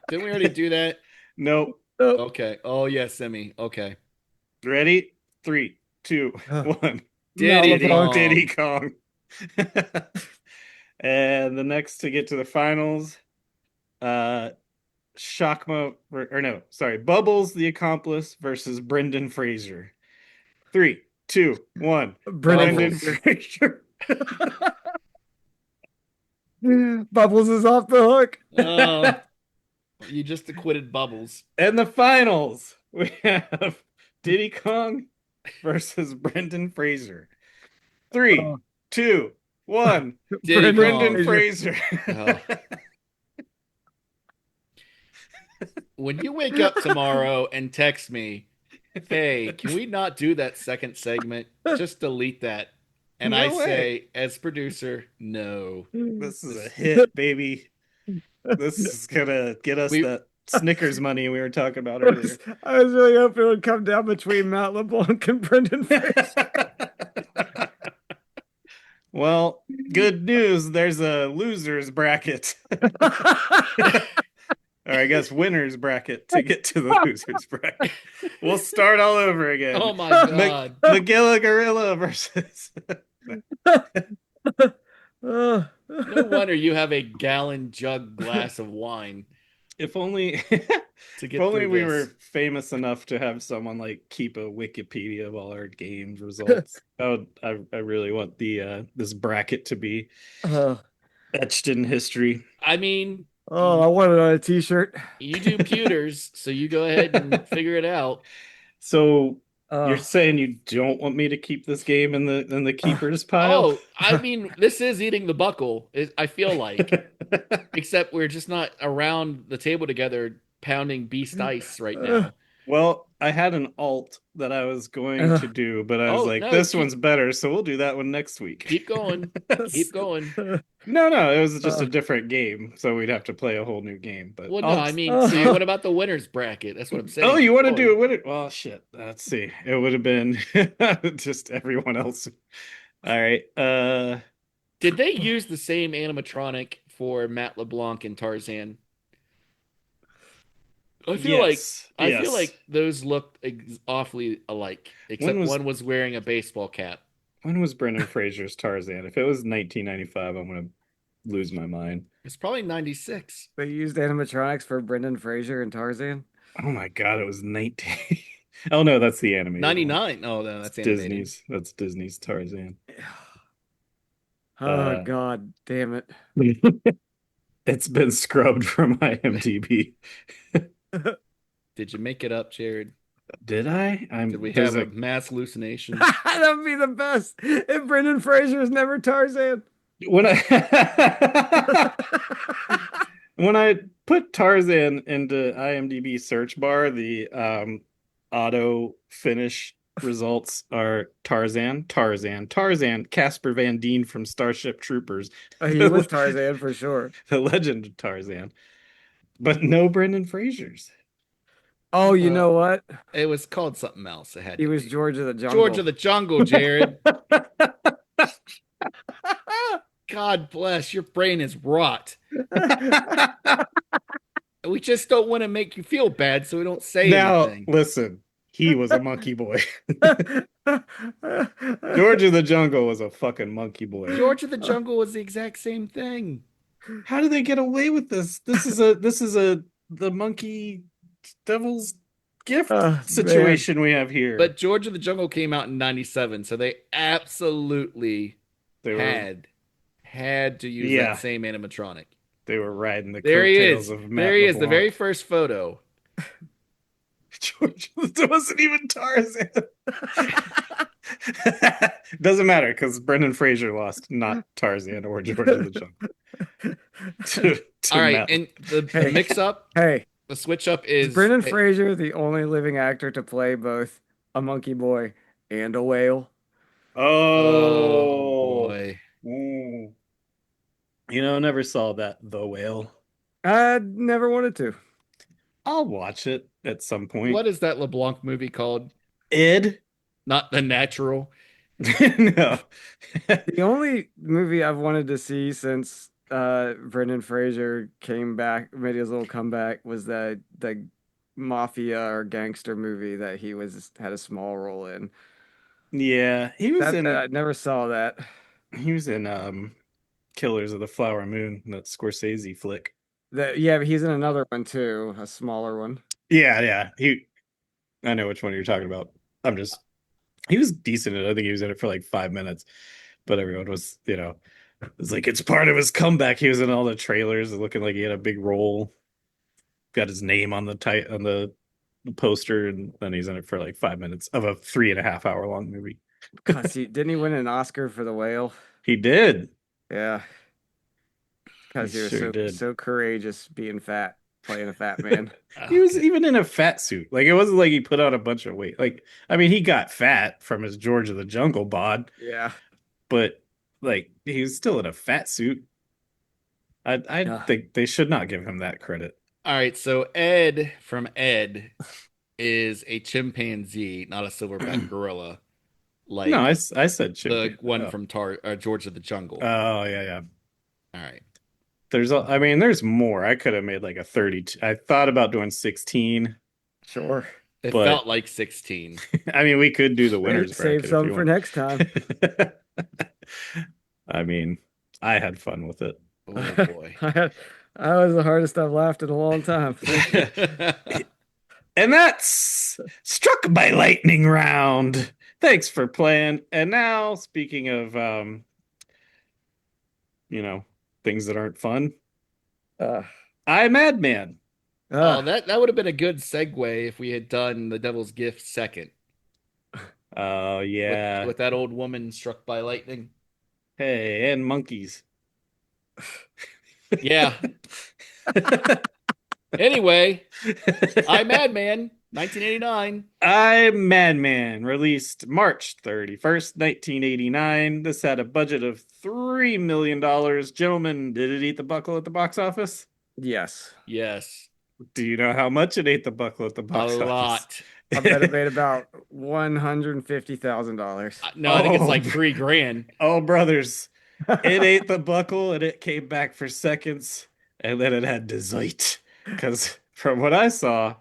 Didn't we already do that? Nope. Oh. Okay. Oh yeah, Semi. Okay. Ready? 3, 2, Huh. 1. Diddy Matt Kong. Diddy Kong. And the next to get to the finals, Bubbles the accomplice versus Brendan Fraser. 3, 2, 1. Brendan Bubbles. Fraser. Bubbles is off the hook. Oh, you just acquitted Bubbles. And the finals, we have Diddy Kong versus Brendan Fraser. 3, Oh. 2, 1. Diddy Brendan Kong. Fraser. Oh. When you wake up tomorrow and text me, hey, can we not do that second segment? Just delete that. And No I way. say, as producer, no. This is a hit, baby. This is gonna get us We- that Snickers money we were talking about earlier. I was really hoping it would come down between Matt LeBlanc and Brendan Fraser. Well, good news. There's a losers bracket. Or I guess winners bracket to get to the losers bracket. We'll start all over again. Oh my god. Magilla Gorilla versus. Oh. No wonder you have a gallon jug glass of wine If only, to get if only through we this. were famous enough to have someone like keep a Wikipedia of all our games results. I really want the this bracket to be Oh. etched in history. I mean, Oh, I want it on a t-shirt. you do pewters, so you go ahead and figure it out. So Oh. you're saying you don't want me to keep this game in the keepers pile? Oh, I mean, this is eating the buckle. I feel like, except we're just not around the table together pounding beast ice right now. Well, I had an alt that I was going to do, but I was Oh, like, no, this keep- one's better, so we'll do that one next week. Keep going. Keep going. No, it was just a different game, so we'd have to play a whole new game. But Well, no, I'll- I mean, see, what about the winners bracket? That's what I'm saying. Oh, you Keep want to going. do it with it? Well, shit. Let's see. It would have been just everyone else. All right. Did they use the same animatronic for Matt LeBlanc and Tarzan? I feel like Yes, I feel yes. like those looked awfully alike, When except was one was wearing a baseball cap. when was Brendan Fraser's Tarzan? If it was 1995, I'm gonna lose my mind. It's probably 96. They used animatronics for Brendan Fraser and Tarzan. Oh my God, it was 19. Oh no, that's the animated one. 99. Oh, no, It's that's animated. Disney's Tarzan. Oh Uh, God, damn it. it's been scrubbed from IMDb. Did you make it up, Jared? Did I? Did we There's have a a mass hallucination? That would be the best if Brendan Fraser is never Tarzan. when I when I put Tarzan into IMDb search bar, the auto finish results are Tarzan, Casper Van Dien from Starship Troopers, He was Tarzan for sure. the legend of Tarzan, but no Brendan Fraser's. Oh, you know Well, what? it was called something else. It had He to was be. George of the George Jungle. of the Jungle, Jared. God bless. Your brain is rot. We just don't want to make you feel bad, so we don't say Now, anything. listen, he was a monkey boy. George of the Jungle was a fucking monkey boy. George of the Jungle was the exact same thing. How do they get away with this? This is a the monkey devil's gift Man. situation we have here. But George of the Jungle came out in 97, so they absolutely they were had to use Yeah. that same animatronic. they were riding the There he coattails is. of Matt There he is, the LeBlanc. very first photo. George wasn't even Tarzan. Doesn't matter because Brendan Fraser lost, not Tarzan or George of the Jungle. to All right, Matt. and the Hey. mix up, Hey, the switch up is is Brendan Fraser the only living actor to play both a monkey boy and a whale? Oh Oh, boy. Ooh. Never saw that The Whale. I never wanted to. I'll watch it at some point. What is that LeBlanc movie called? Ed? Not The Natural. No. The only movie I've wanted to see since Brendan Fraser came back, made his little comeback, was the mafia or gangster movie that he had a small role in. Yeah, he was That in I never saw that. Killers of the Flower Moon, that Scorsese flick. Yeah, but he's in another one too, a smaller one. Yeah. I know which one you're talking about. He was decent in it. I think he was in it for like 5 minutes, but everyone was, it's like it's part of his comeback. He was in all the trailers, looking like he had a big role. Got his name on the poster, and then he's in it for like 5 minutes of a 3.5 hour long movie. Cause didn't he win an Oscar for The Whale? He did. Yeah, because He he was sure did. so courageous being fat, playing a fat man. He was even in a fat suit. Like, it wasn't like he put on a bunch of weight. Like, I mean, he got fat from his George of the Jungle bod, Yeah. but like he was still in a fat suit. I think they should not give him that credit. All right, so Ed from Ed is a chimpanzee, not a silverback gorilla. Like No, I said the chimpanzee. one from George of the Jungle. Oh, yeah. All right. There's more. I could have made like a 32. I thought about doing 16. Sure. It But- felt like 16. I mean, we could do the winners Save bracket some if you for want. next time. I mean, I had fun with it. Oh boy. That was the hardest I've laughed in a long time. And that's Struck by Lightning round. Thanks for playing. And now, speaking of things that aren't fun, I'm Madman. Oh, that would have been a good segue if we had done the Devil's Gift second. Oh, yeah. With that old woman struck by lightning. Hey, and monkeys. Yeah. Anyway, I'm Madman, 1989. I'm Madman, released March 31st, 1989. This had a budget of $3 million. Gentlemen, did it eat the buckle at the box office? Yes. Yes. Do you know how much it ate the buckle at the box A office? lot. I bet it made about $150,000. No, I think it's like Oh. $3,000. Oh, brothers. It ate the buckle and it came back for seconds, and then it had dessert. Because from what I saw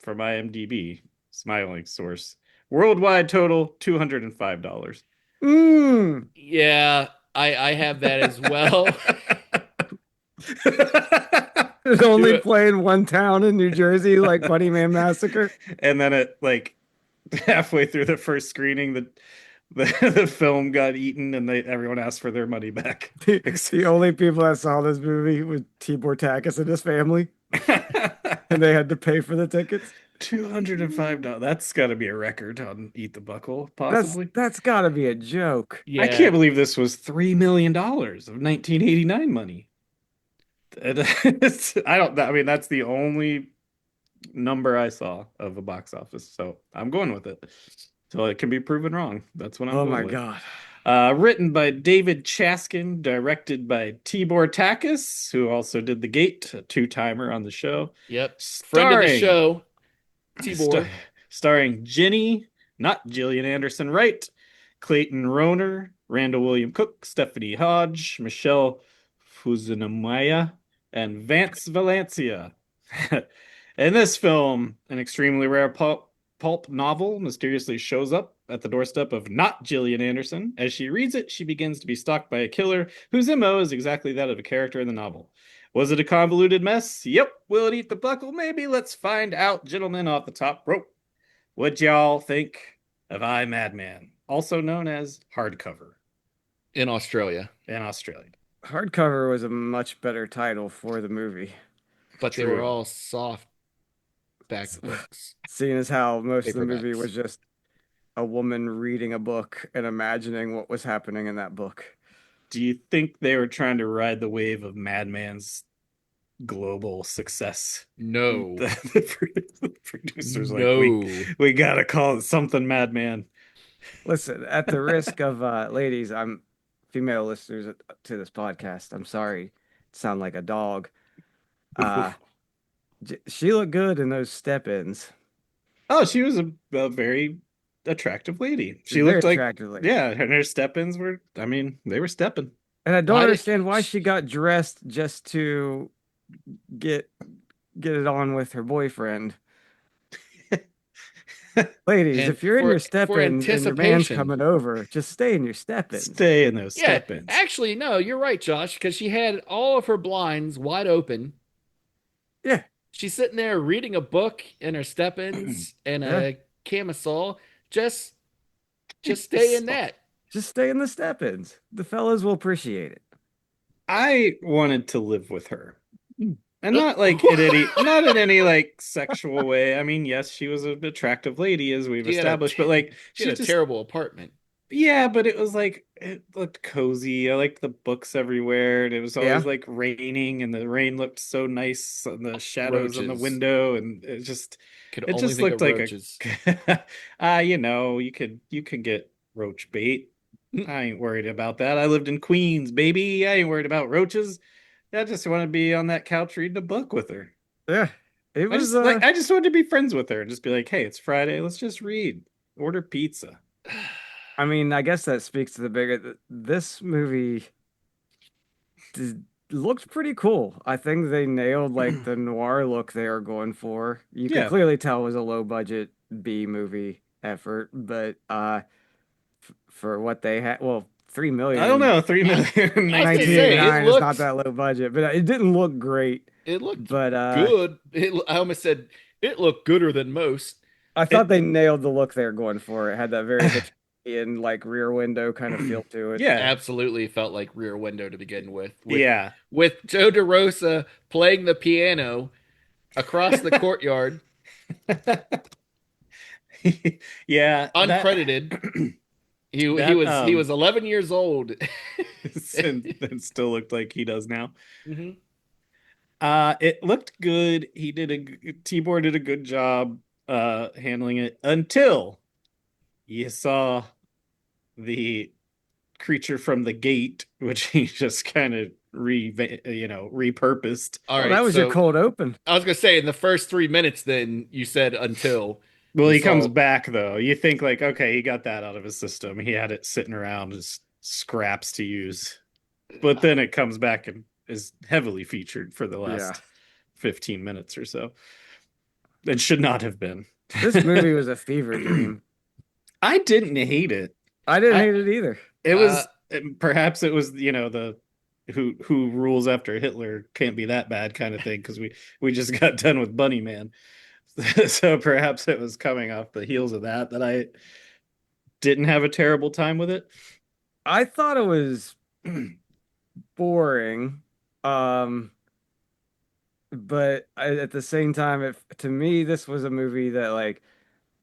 from IMDb, it's my only source, worldwide total $205. Mm. Yeah, I have that as well. It's only Do it. played in one town in New Jersey, like Bunny Man Massacre. And then it like halfway through the first screening, the film got eaten, and everyone asked for their money back. The only people that saw this movie was Tibor Takis and his family, and they had to pay for the tickets. $205. That's got to be a record on Eat the Buckle, That's possibly. that's got to be a joke. I Yeah. can't believe this was $3 million of 1989 money. I don't, I mean, that's the only number I saw of a box office. So I'm going with it. So it can be proven wrong. That's what I'm Oh going my with. God. Written by David Chaskin, directed by Tibor Takis, who also did The Gate, a two-timer on the show. Yep. Friend of the Starring show, St- Tibor. starring Ginny, not Gillian Anderson Wright, Clayton Rohner, Randall William Cook, Stephanie Hodge, Michelle Fuzunamaya, and Vance Valencia. In this film, an extremely rare pulp novel mysteriously shows up at the doorstep of not Gillian Anderson. As she reads it, she begins to be stalked by a killer whose MO is exactly that of a character in the novel. Was it a convoluted mess? Yep. Will it eat the buckle? Maybe. Let's find out, gentlemen, off the top rope. What y'all think of I, Madman, also known as hardcover In Australia, in Australia? Hardcover was a much better title for the movie, but they were True. all soft back books. seeing as how most of the movie Paperbacks. was just a woman reading a book and imagining what was happening in that book. Do you think they were trying to ride the wave of Madman's global success? No. The producers like, No. we gotta call it something Madman. Listen, at the risk of ladies, I'm female listeners to this podcast. I'm sorry, sound like a dog. Uh, she looked good in those step-ins. Oh, she was a very attractive lady. She Very looked like, attractive lady. yeah, and her step-ins were, I mean, they were stepping. And I don't Why did understand why she got dressed just to get it on with her boyfriend. Ladies, And if you're in your for step-ins and your man's anticipation. coming over, just stay in your step-ins. Stay in those Yeah, step-ins. actually, no, you're right, Josh, because she had all of her blinds wide open. Yeah, She's sitting there reading a book in her step-ins and a camisole. Just stay in that. just stay in the step-ins. The fellas will appreciate it. I wanted to live with her. And not like not in any like sexual way. I mean, yes, she was an attractive lady as we've She had a established, but like She had a just terrible apartment. yeah, but it was like it looked cozy. I liked the books everywhere, and it was always Yeah. like raining, and the rain looked so nice on the shadows on the Roaches. window, and Could it only just think looked of like roaches. you know, you could get roach bait. I ain't worried about that. I lived in Queens, baby. I ain't worried about roaches. I just want to be on that couch reading a book with her. Yeah, it was. I just wanted to be friends with her and just be like, hey, it's Friday. Let's just read. Order pizza. I mean, I guess that speaks to the bigger. This movie looked pretty cool. I think they nailed like the noir look they are going for. You can Yeah. clearly tell it was a low budget B movie effort, but for what they had, well, 3 million. I don't know, 3 million. I was gonna say, 1989 it is looked- not that low budget, but it didn't look great. It looked But good. I almost said it looked gooder than most. I thought they nailed the look they were going for. It had that very Hitchcockian like rear window kind of feel to it. Yeah. Absolutely felt like Rear Window to begin with. Yeah. With Joe DeRosa playing the piano across the courtyard, Yeah. uncredited. He was 11 years old. and still looked like he does now. Mhm. It looked good. Tibor did a good job handling it until you saw the creature from the gate, which he just kind of repurposed. All Well, right, that was so your cold open. I was gonna say in the first 3 minutes, then you said until. Well, You he comes saw- back though. You think like, okay, he got that out of his system. He had it sitting around just scraps to use. But then it comes back and is heavily featured for the Yeah. last 15 minutes or so. It should not have been. This movie was a fever dream. I didn't hate it. I didn't I hate it either. it Uh, was perhaps it was, the who rules after Hitler can't be that bad kind of thing, because we just got done with Bunny Man. So perhaps it was coming off the heels of that I didn't have a terrible time with it. I thought it was boring. Um, but at the same time, if to me this was a movie that like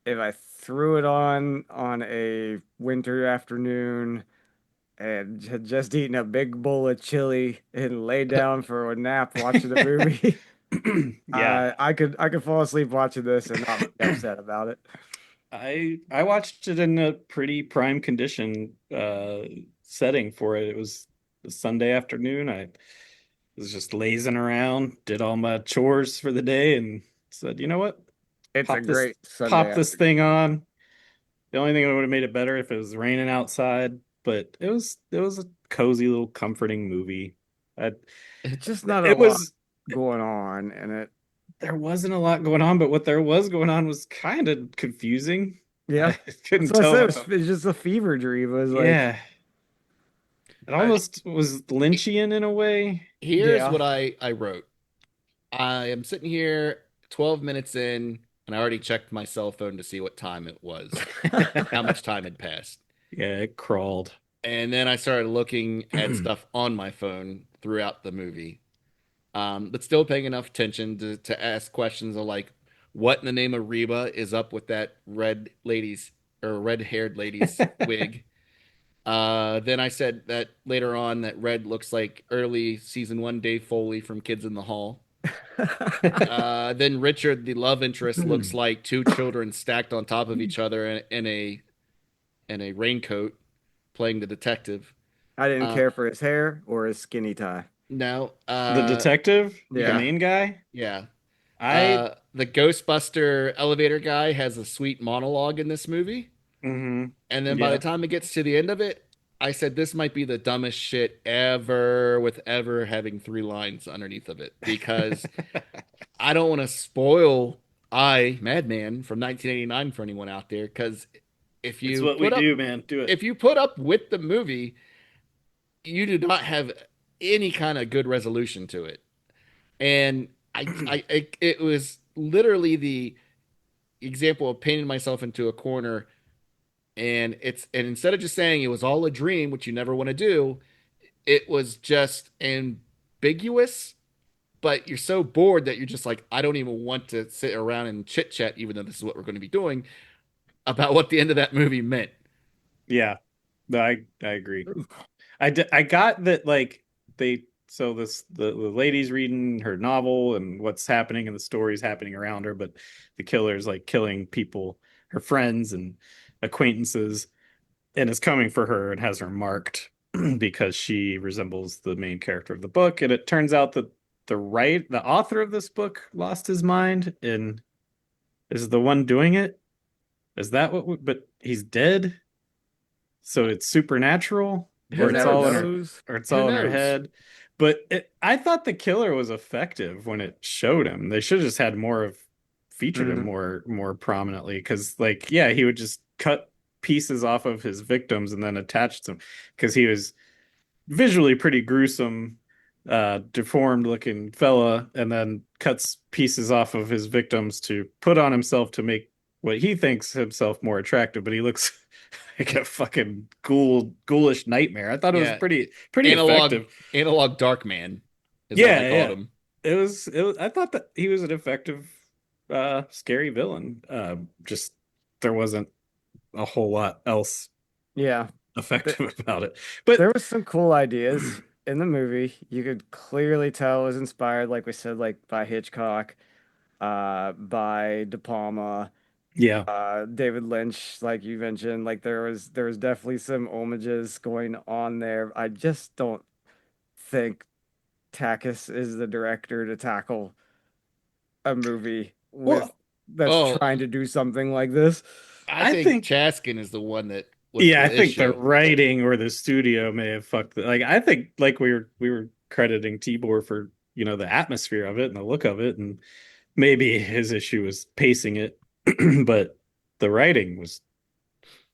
if I threw it on a winter afternoon and had just eaten a big bowl of chili and lay down for a nap watching the movie, Yeah. I could fall asleep watching this and not be upset about it. I watched it in a pretty prime condition setting for it. It was a Sunday afternoon. I was just lazing around, did all my chores for the day, and said, you know what? It's a Pop this great Sunday pop this afternoon. thing on. The only thing that would have made it better if it was raining outside, but it was a cozy little comforting movie. I, It's just not a it lot was going on in it. there wasn't a lot going on, but what there was going on was kind of confusing. Yeah. I That's couldn't what I tell said. what the It's just a fever dream. It was like, yeah. It I, almost was Lynchian in a way. here's yeah. what I wrote. I am sitting here 12 minutes in, and I already checked my cell phone to see what time it was, how much time had passed. Yeah, it crawled. And then I started looking at stuff on my phone throughout the movie, but still paying enough attention to ask questions of like, what in the name of Reba is up with that red haired lady's wig? Then I said that later on that Red looks like early season one Dave Foley from Kids in the Hall. Then Richard, the love interest, looks like two children stacked on top of each other in a raincoat, playing the detective. I didn't Uh, care for his hair or his skinny tie. no, The detective, the Yeah. yeah, main guy. yeah. I The Ghostbuster elevator guy has a sweet monologue in this movie, hmm and then by the yeah. time it gets to the end of it, I said this might be the dumbest shit ever, with ever having three lines underneath of it because I don't want to spoil Madman from 1989 for anyone out there because if It's you what we put up do, man. Do it. if you put up with the movie, you do not have any kind of good resolution to it. And it was literally the example of painting myself into a corner. And instead of just saying it was all a dream, which you never want to do, it was just ambiguous. But you're so bored that you're just like, I don't even want to sit around and chit chat, even though this is what we're going to be doing about what the end of that movie meant. Yeah, no, I agree. I got that, like, they so the lady's reading her novel and what's happening and the stories happening around her, but the killer's like killing people, her friends and acquaintances, and is coming for her and has her marked because she resembles the main character of the book. And it turns out that the author of this book lost his mind and is the one doing it. Is that but he's dead? So it's supernatural, Who or Who it's knows? all in her knows? or it's Who all in her knows? head. But I thought the killer was effective when it showed him. They should have just had featured him Mhm. more prominently, because, like, yeah, he would just cut pieces off of his victims and then attach them, because he was visually pretty gruesome, deformed looking fella, and then cuts pieces off of his victims to put on himself to make what he thinks himself more attractive, but he looks like a fucking ghoulish nightmare. I thought it was Yeah, pretty analog effective. analog Dark Man is what I Yeah, called yeah. him. It was I thought that he was an effective scary villain. Just there wasn't a whole lot else Yeah. Th- effective about it. There But was some cool ideas in the movie. You could clearly tell it was inspired, like we said, like by Hitchcock, by De Palma, yeah. David Lynch, like you mentioned. Like there was definitely some homages going on there. I just don't think Takis is the director to tackle a movie with Well, that's Oh, trying to do something like this. I I think think Chaskin is the one that with Yeah, I the think the issue. writing or the studio may have fucked it. Like I think like we were crediting Tibor for, the atmosphere of it and the look of it, and maybe his issue was pacing it, but the writing was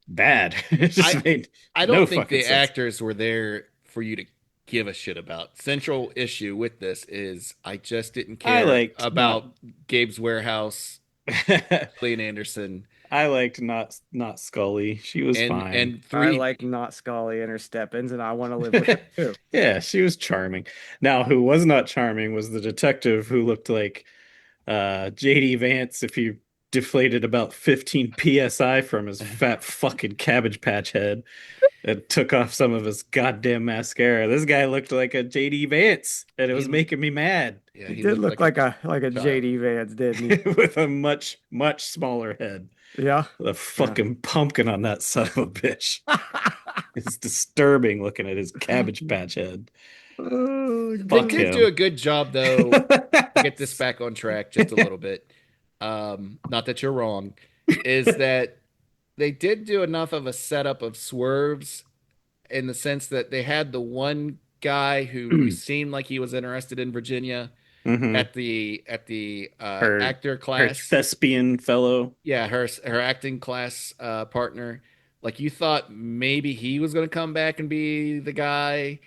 bad. It I just made I no don't think fucking the sense. actors were there for you to give a shit about. Central issue with this is I just didn't I care liked not about Gabe's Warehouse, Gillian Anderson, I liked not Scully. She was fine. and I three. like not Scully and her step-ins, and I want to live with her too. Yeah, she was charming. Now, who was not charming was the detective who looked like JD Vance if you deflated about 15 psi from his fat fucking Cabbage Patch head and took off some of his goddamn mascara. This guy looked like a JD Vance, and it was He making me mad yeah, He he did looked look like a like a child. JD Vance, didn't he? with a much, much smaller head. Yeah. The Yeah. fucking pumpkin on that son of a bitch. It's disturbing looking at his Cabbage Patch head. Oh, They Fuck did God. do him. a good job though to get this back on track just a little bit. Not that you're wrong, is that they did do enough of a setup of swerves in the sense that they had the one guy who seemed like he was interested in Virginia Hmm. at the Her actor her class. thespian fellow. Yeah, her acting class partner. Like you thought maybe he was going to come back and be the guy,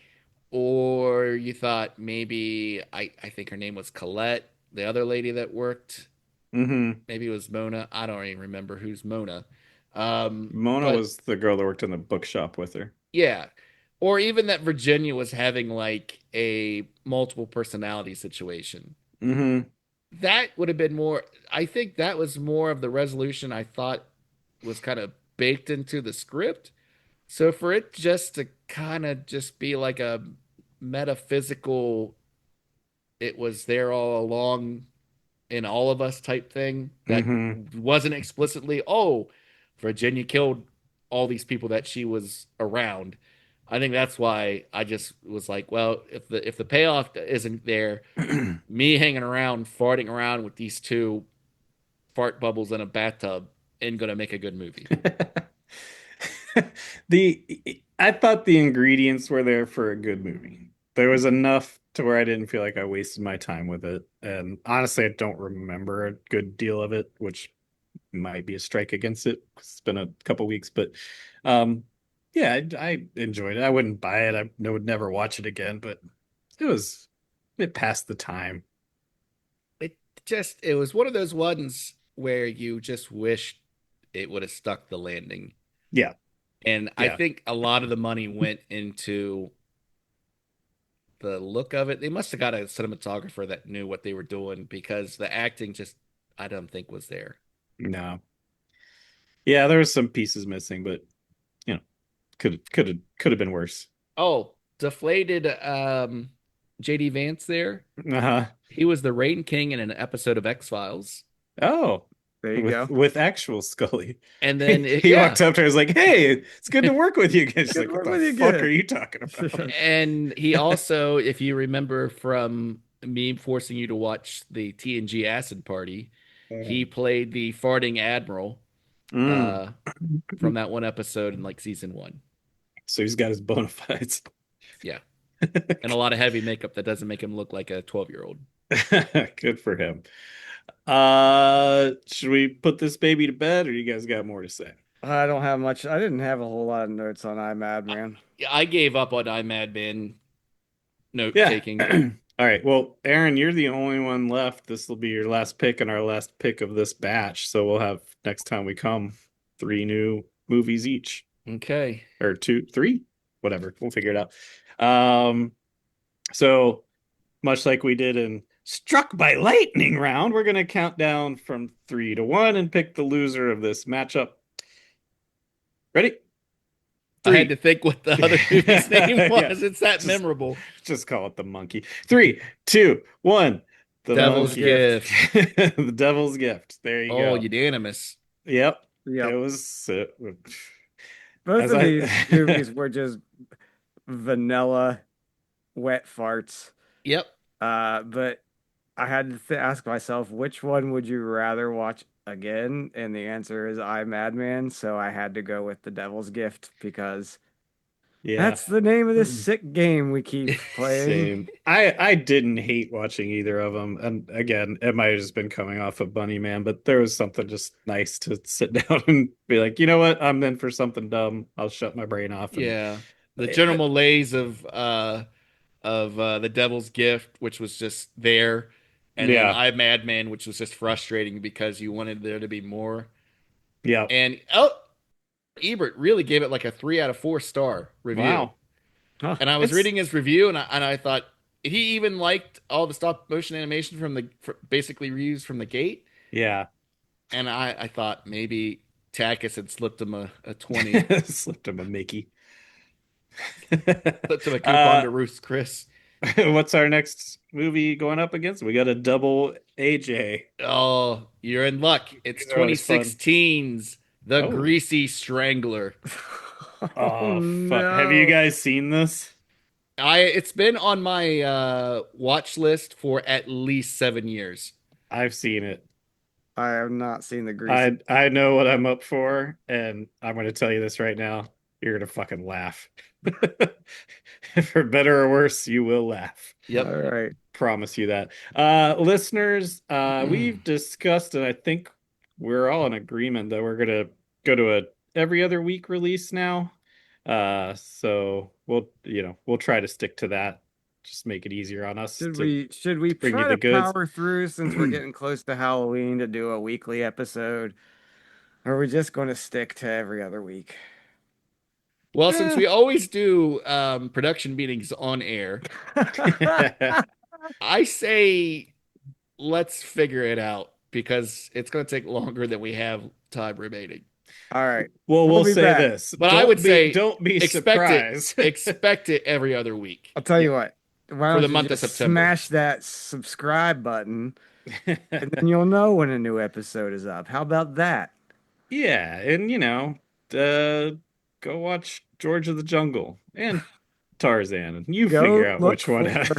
or you thought maybe I think her name was Colette, the other lady that worked. Hmm. Maybe it was Mona. I don't even remember who's Mona. Mona But was the girl that worked in the bookshop with her. yeah. Or even that Virginia was having like a multiple personality situation. Hmm. That would have been more, I think that was more of the resolution I thought was kind of baked into the script. So for it just to kind of just be like a metaphysical, it was there all along in all of us type thing that Hmm. wasn't explicitly, oh, Virginia killed all these people that she was around. I think that's why I just was like, well, if the payoff isn't there, me hanging around, farting around with these two fart bubbles in a bathtub ain't gonna make a good movie. I thought the ingredients were there for a good movie. There was enough to where I didn't feel like I wasted my time with it. And honestly, I don't remember a good deal of it, which might be a strike against it. It's been a couple weeks, but um, yeah, I enjoyed it. I wouldn't buy it. I would never watch it again, but it was it passed the time. It it was one of those ones where you just wish it would have stuck the landing. Yeah, And I yeah. think a lot of the money went into the look of it. They must have got a cinematographer that knew what they were doing because the acting just, I don't think, was there. No. Yeah, there was some pieces missing, but you know, could have been worse. Oh, deflated JD Vance there. Uh-huh. He was the Rain King in an episode of X Files. Oh, There you with go. with actual Scully. And then He yeah, walked up to her and was like, "Hey, it's good to work with you guys." She's Good like, "What work the with you fuck are again. you talking about?" and he also, if you remember from me forcing you to watch the TNG Acid Party, he played the farting admiral Mm. uh, from that one episode in like season one. So he's got his bona fides. Yeah, and a lot of heavy makeup that doesn't make him look like a 12-year-old. Good for him. Should we put this baby to bed, or you guys got more to say? I don't have much. I didn't have a whole lot of notes on I, iMadman. I gave up on iMadman note Yeah. taking. All right. Well, Aaron, you're the only one left. This will be your last pick and our last pick of this batch. So we'll have next time we come three new movies each, Okay. or two, three, whatever. We'll figure it out. Um, so much like we did in Struck by Lightning round, we're going to count down from 3 to 1 and pick the loser of this matchup. Ready? I had Three. to think what the other movie's name Yeah. was. It's that Just memorable. just call it the monkey. 3, 2, 1. The Devil's monkey. Gift. The devil's gift. There you Oh, go. unanimous. Yep. It Yep. was Both as of I these movies were just vanilla, wet farts. Yep. But I had to ask myself, which one would you rather watch again, and the answer is I Madman. So I had to go with The Devil's Gift because Yeah. that's the name of this sick game we keep playing. Same. I didn't hate watching either of them. And again, it might have just been coming off of Bunny Man, but there was something just nice to sit down and be like, you know what? I'm in for something dumb. I'll shut my brain off and Yeah. The general malaise of The Devil's Gift, which was just there, and then yeah. I Madman, which was just frustrating because you wanted there to be more. Yeah. And Ebert really gave it like a 3 out of 4 star review. Wow. Huh. And I was It's reading his review, and I thought he even liked all the stop motion animation from basically reused from the gate. yeah. And I thought maybe Takis had slipped him a 20, Slipped him a Mickey. slipped him a coupon uh to Ruth's Chris. what's our next movie going up against? We got a double AJ. Oh, you're in luck. It's These are always fun. 2016's The Oh. Greasy Strangler. Oh Oh fuck. Have you no. guys seen this? It's been on my watch list for at least 7 years. I've seen it. I have not seen the greasy. I know what I'm up for, and I'm going to tell you this right now. You're going to fucking laugh. For better or worse, you will laugh. All Yep. right. Promise you that. Listeners, we've discussed, and I think we're all in agreement that we're going to go to a every other week release now. So we'll try to stick to that. Just make it easier on us Should to we bring you try the to goods. power through since we're getting close to Halloween to do a weekly episode? Or are we just going to stick to every other week? Well, since Eh. we always do production meetings on air, I say let's figure it out because it's going to take longer than we have time remaining. All right. Well, We'll we'll be say back. this. But I would say Don't be expect it surprised. expect it every other week I'll tell you what. Why for don't the you month of just September. smash that subscribe button and then you'll know when a new episode is up. How about that? Yeah, and uh go watch George of the Jungle and Tarzan, and you figure Go out look which one for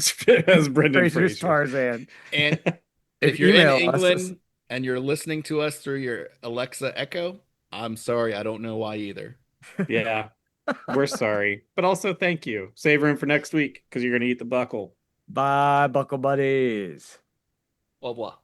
has Brendan Fraser's Fraser. Tarzan And and if you're in email us. England and you're listening to us through your Alexa Echo, I'm sorry, I don't know why either. Yeah, we're sorry, but also thank you. Save room for next week because you're gonna eat the buckle. Bye, Buckle Buddies. Au revoir.